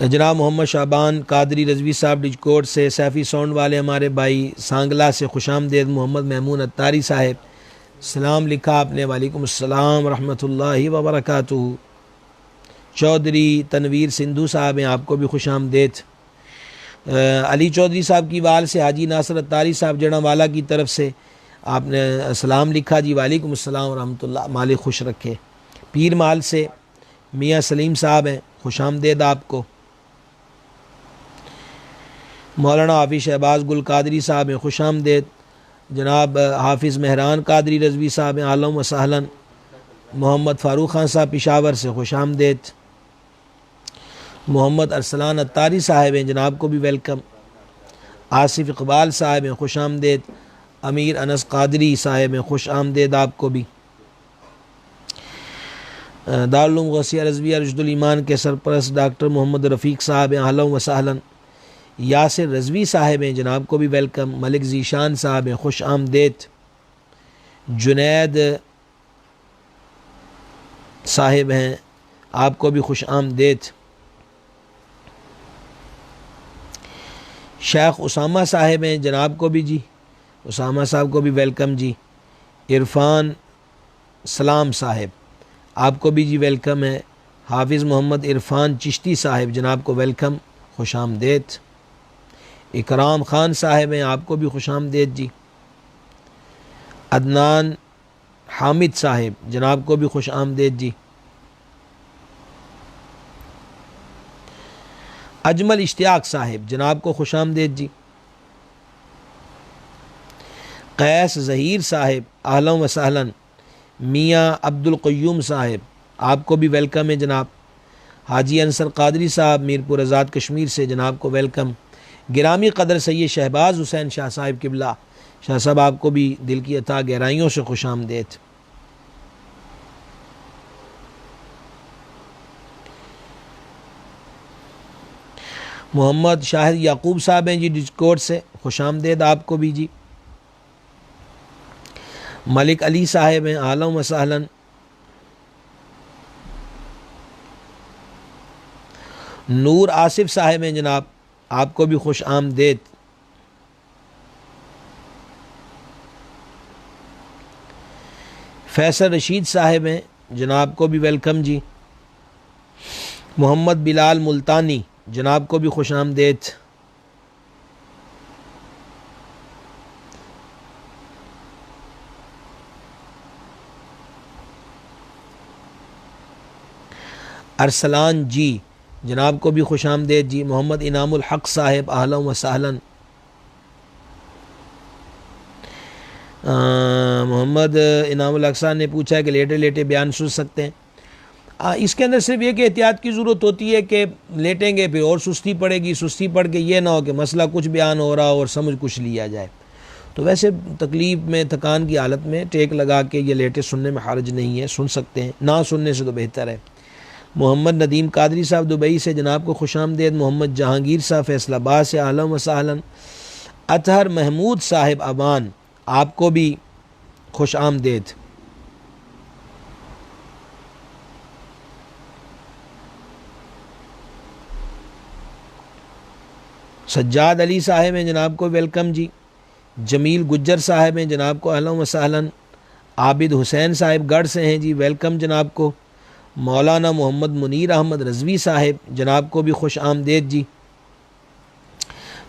जनाब मोहम्मद शाबान कादरी रज़वी साहब डिजकोट से, सैफ़ी साउंड वाले हमारे भाई सांगला से खुशामदेद। मोहम्मद महमूद अत्तारी साहब सलाम लिखा आपने, वालेकुम अस्सलाम रहमतुल्लाहि व बरकातुहू। चौधरी तनवीर सिंधु साहब हैं, आपको भी खुशामदेद। अली चौधरी साहब की वाल से हाजी नासर अत्तारी साहब जड़ावाला की तरफ से आपने सलाम लिखा जी, वालेकुम अस्सलाम रहमतुल्लाह, मालिक खुश रखे। पीर माल से मियाँ सलीम साहब हैं, खुशामदेद आपको। मौलाना हाफिज़ शहबाज गुल कादरी साहब हैं, खुशामदेद। जनाब हाफिज़ महरान कादरी रज़वी साहब हैं, आलम व सहलन। मोहम्मद फ़ारूक ख़ान साहब पेशावर से, खुशामदेद। मोहम्मद अरसलान अत्तारी साहब हैं, जनाब को भी वेलकम। आसिफ इकबाल साहब हैं, खुशामदेद। अमीर अनस कादरी साहब हैं, खुश आमदेद आपको भी। दारुल उलूम गौसिया रज़विया रुशदुल ईमान के सरपरस्त डॉक्टर मोहम्मद रफ़ीक साहब हैं, अहलन व सहलन। यासिर रज़वी साहब हैं, जनाब को भी वेलकम। मलिक ज़ीशान साहब हैं, खुश आमदेद। जुनैद साहिब हैं, आपको भी खुश आमदेद। शेख उसामा साहिब हैं, जनाब को भी जी, उसामा साहब को भी वेलकम जी। इरफान सलाम साहिब, आपको भी जी वेलकम है। हाफिज़ मोहम्मद इरफान चिश्ती साहिब, जनाब को वेलकम, खुश आमदेद। इकराम ख़ान साहिब हैं, आपको भी खुश आमदेद जी। अदनान हामिद साहिब, जनाब को भी खुश आमदेद जी। अजमल इश्तियाक साहिब, जनाब को खुश आमदेद जी। कैस ज़हीर साहिब, आहलन व सहलन। मियाँ अब्दुल क़य्यूम साहिब, आपको भी वेलकम है जनाब। हाजी अंसर कादरी साहब मीरपुर आज़ाद कश्मीर से, जनाब को वेलकम। गिरामी कदर सैयद शहबाज हुसैन शाह साहिब किबला, शाह साहब आपको भी दिल की अता गहराइयों से खुश आमदेद। मोहम्मद शाहिद याकूब साहब हैं जी डिस्कोर्ट से, खुश आमदेद आपको भी जी। मलिक अली साहिब हैं, आलम व सहलन। नूर आसिफ साहिब हैं जनाब, आपको भी खुश आमदेद। फैसल रशीद साहिब हैं, जनाब को भी वेलकम जी। मोहम्मद बिलाल मुल्तानी, जनाब को भी खुश आमदेद। अरसलान जी, जनाब को भी खुश आमदेद जी। मोहम्मद इनामुल हक साहिब, आहलन व सहलन। मोहम्मद इनामुल हक साहब ने पूछा है कि लेटे लेटे बयान सुन सकते हैं। इसके अंदर सिर्फ ये कि एहतियात की ज़रूरत होती है कि लेटेंगे फिर और सुस्ती पड़ेगी, सुस्ती पड़ के ये ना हो कि मसला कुछ बयान हो रहा हो और समझ कुछ लिया जाए। तो वैसे तकलीफ़ में, थकान की हालत में टेक लगा के ये लेटे सुनने में हर्ज नहीं है, सुन सकते हैं, ना सुनने से तो बेहतर है। मोहम्मद नदीम कादरी साहब दुबई से, जनाब को खुश आमदेद। मोहम्मद जहांगीर साहब फैसलाबाद से, आहलन व सहलन। अतहर महमूद साहिब अबान, आपको भी खुश आमदेद। सज्जाद अली साहिब हैं, जनाब को वेलकम जी। जमील गुज्जर साहिब हैं, जनाब को आहलन व सहलन। आबिद हुसैन साहिब गढ़ से हैं जी, वेलकम जनाब को। मौलाना मोहम्मद मुनीर अहमद रज़वी साहिब, जनाब को भी खुश आमदेद जी।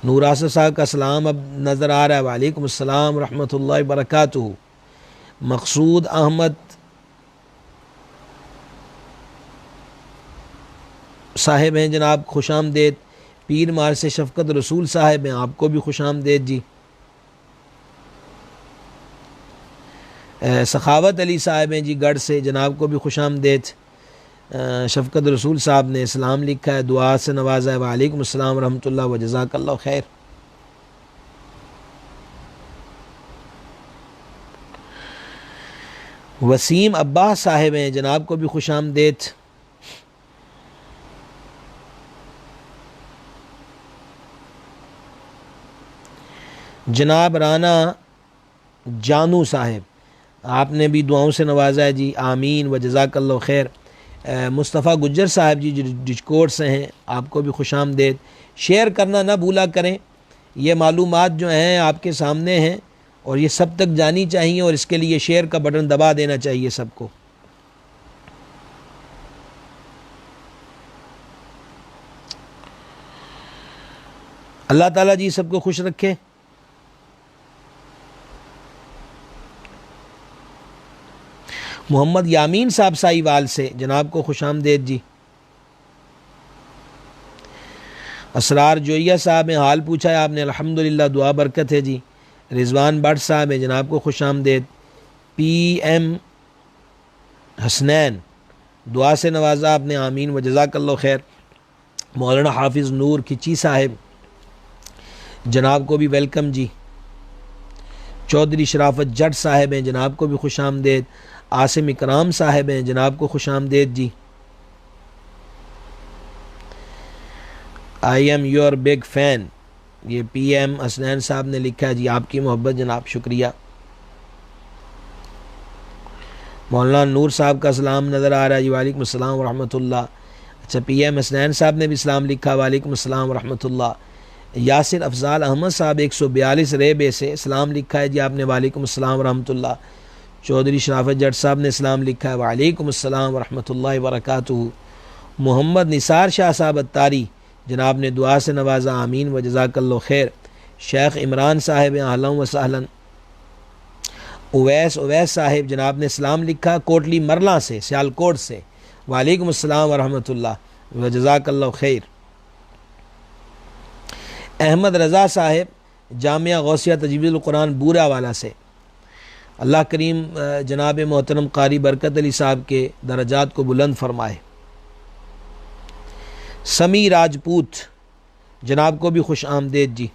नूर आसिफ साहब का सलाम अब नज़र आ रहा है, वालेकुम अस्सलाम रहमतुल्लाहि व बरकातुहू। मकसूद अहमद साहिब हैं, जनाब खुश आमदेद। पीर मार से शफ़क़त रसूल साहिब हैं, आपको भी खुश आमदेद जी। सखावत अली साहिब हैं जी गढ़ से, जनाब को भी खुश आमदेद। शफ़क़त रसूल साहब ने इस्लाम लिखा है, दुआ से नवाजा है, वालेकुम अस्सलाम रहमतुल्लाह व जज़ाकल्लाहु खैर। वसीम अब्बास साहिब हैं, जनाब को भी खुश आमदेद। जनाब राना जानू साहिब, आपने भी दुआओं से नवाजा है जी, आमीन व जज़ाकल्लाहु खैर। मुस्तफ़ा गुज्जर साहब जी डिस्कोर्ट से हैं, आपको भी खुश आमदेद। शेयर करना ना भूला करें, ये मालूमात जो हैं आपके सामने हैं और ये सब तक जानी चाहिए, और इसके लिए शेयर का बटन दबा देना चाहिए सबको। अल्लाह ताला जी सबको खुश रखे। मोहम्मद यामीन साहब साहिवाल से, जनाब को खुश आमदेद जी। असरार जोइया साहब ने हाल पूछा है आपने, अल्हम्दुलिल्लाह, दुआ बरकत है जी। रिजवान भट्ट साहब हैं, जनाब को खुश आमदेद। PM हसनैन, दुआ से नवाजा आपने, आमीन व जज़ाकल्लाहु खैर। मौलाना हाफिज़ नूर खिची साहिब, जनाब को भी वेलकम जी। चौधरी शराफत जट साहिब हैं, जनाब को भी खुश आमदेद। आसिम इकराम साहिब हैं, जनाब को खुश आमदेद जी। I am your big fan, ये PM हसनैन साहब ने लिखा है जी, आपकी मोहब्बत जनाब, शुक्रिया। मौलाना नूर साहब का सलाम नज़र आ रहा है जी, वालेकुम अस्सलाम व रहमतुल्लाह। अच्छा, PM हसनैन साहब ने भी सलाम लिखा, वालेकुम अस्सलाम व रहमतुल्लाह। यासिर अफजाल अहमद साहब 142 रेबे से सलाम लिखा है जी आपने, वालेकुम अस्सलाम व रहमतुल्लाह। चौधरी शराफत जट साहब ने सलाम लिखा है, वालेकुम अस्सलाम व रहमतुल्लाहि व बरकातुहू। मोहम्मद निसार शाह साहब अत्तारी जनाब ने दुआ से नवाजा, आमीन व जज़ाकल्लाहु खैर। शेख इमरान साहिब अहलन व सहलन। उवैस साहिब जनाब ने सलाम लिखा कोटली मरला से, सियालकोट से, वालेकुम अस्सलाम व रहमतुल्लाह व जज़ाकल्लाहु खैर। अहमद रज़ा साहिब जामिया गौसिया तजवीज़ुल कुरान बूरा वाला से, अल्लाह करीम जनाब मोहतरम कारी बरकत अली साहब के दरजात को बुलंद फरमाए। समी राजपूत जनाब को भी खुश आमदेद जी।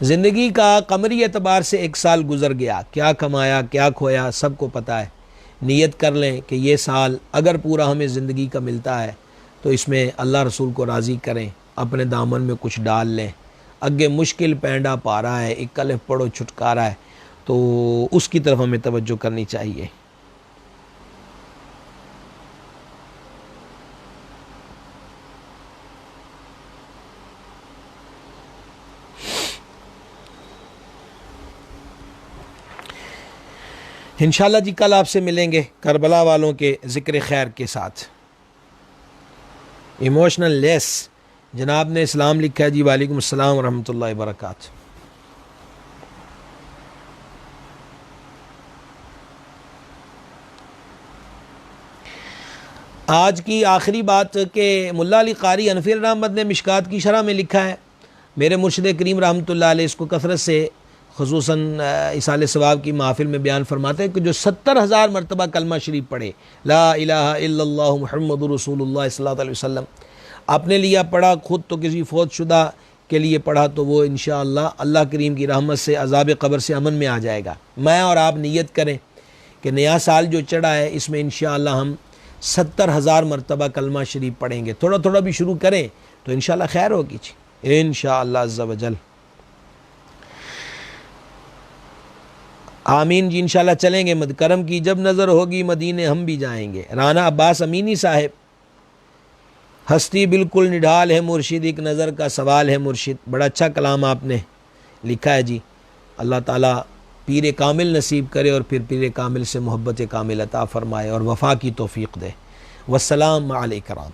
ज़िंदगी का कमरी एतबार से 1 साल गुज़र गया, क्या कमाया क्या खोया सबको पता है। नीयत कर लें कि ये साल अगर पूरा हमें ज़िंदगी का मिलता है तो इसमें अल्लाह रसूल को राज़ी करें, अपने दामन में कुछ डाल लें। अगे मुश्किल पैंडा पा रहा है, एक कलिफ पढ़ो छुटकारा है, तो उसकी तरफ हमें तवज्जो करनी चाहिए। इंशाअल्लाह जी कल आपसे मिलेंगे करबला वालों के ज़िक्र खैर के साथ। इमोशनल लेस जनाब ने इस्लाम लिखा है जी, वालेकुम अस्सलाम रहमतुल्लाहि व बरकातहू। आज की आखिरी बात के मुल्ला अली कारी अनफिर अहमद ने मिशकात की शरह में लिखा है, मेरे मुर्शिद करीम रहमतुल्लाह अलैह इसको कसरत से खुसूसन इसाले सवाब की महफिल में बयान फरमाते हैं कि जो 70,000 मरतबा कलमा शरीफ पढ़े, ला इलाहा इल्लल्लाहु मुहम्मदुर रसूलुल्लाह सल्लल्लाहु अलैहि वसल्लम, अपने लिए पढ़ा, खुद तो किसी फौत शुदा के लिए पढ़ा, तो वो इंशाअल्लाह अल्लाह करीम की रहमत से अज़ाब क़ब्र से अमन में आ जाएगा। मैं और आप नियत करें कि नया साल जो चढ़ा है इसमें इंशाअल्लाह हम 70,000 मरतबा कलमा शरीफ पढ़ेंगे। थोड़ा थोड़ा भी शुरू करें तो इंशाअल्लाह खैर होगी इंशाअल्लाह अज़्ज़ा वजल। आमीन जी। इंशाअल्लाह चलेंगे करम की जब नज़र होगी मदीने हम भी जाएंगे। राना अब्बास अमीनी साहिब, हस्ती बिल्कुल निढाल है मुर्शिद, एक नज़र का सवाल है मुर्शिद। बड़ा अच्छा कलाम आपने लिखा है जी। अल्लाह ताला पीर कामिल नसीब करे और फिर पीर कामिल से मोहब्बत कामिल अता फ़रमाए और वफ़ा की तौफ़ीक़ दे। वस्सलाम अलैकुम।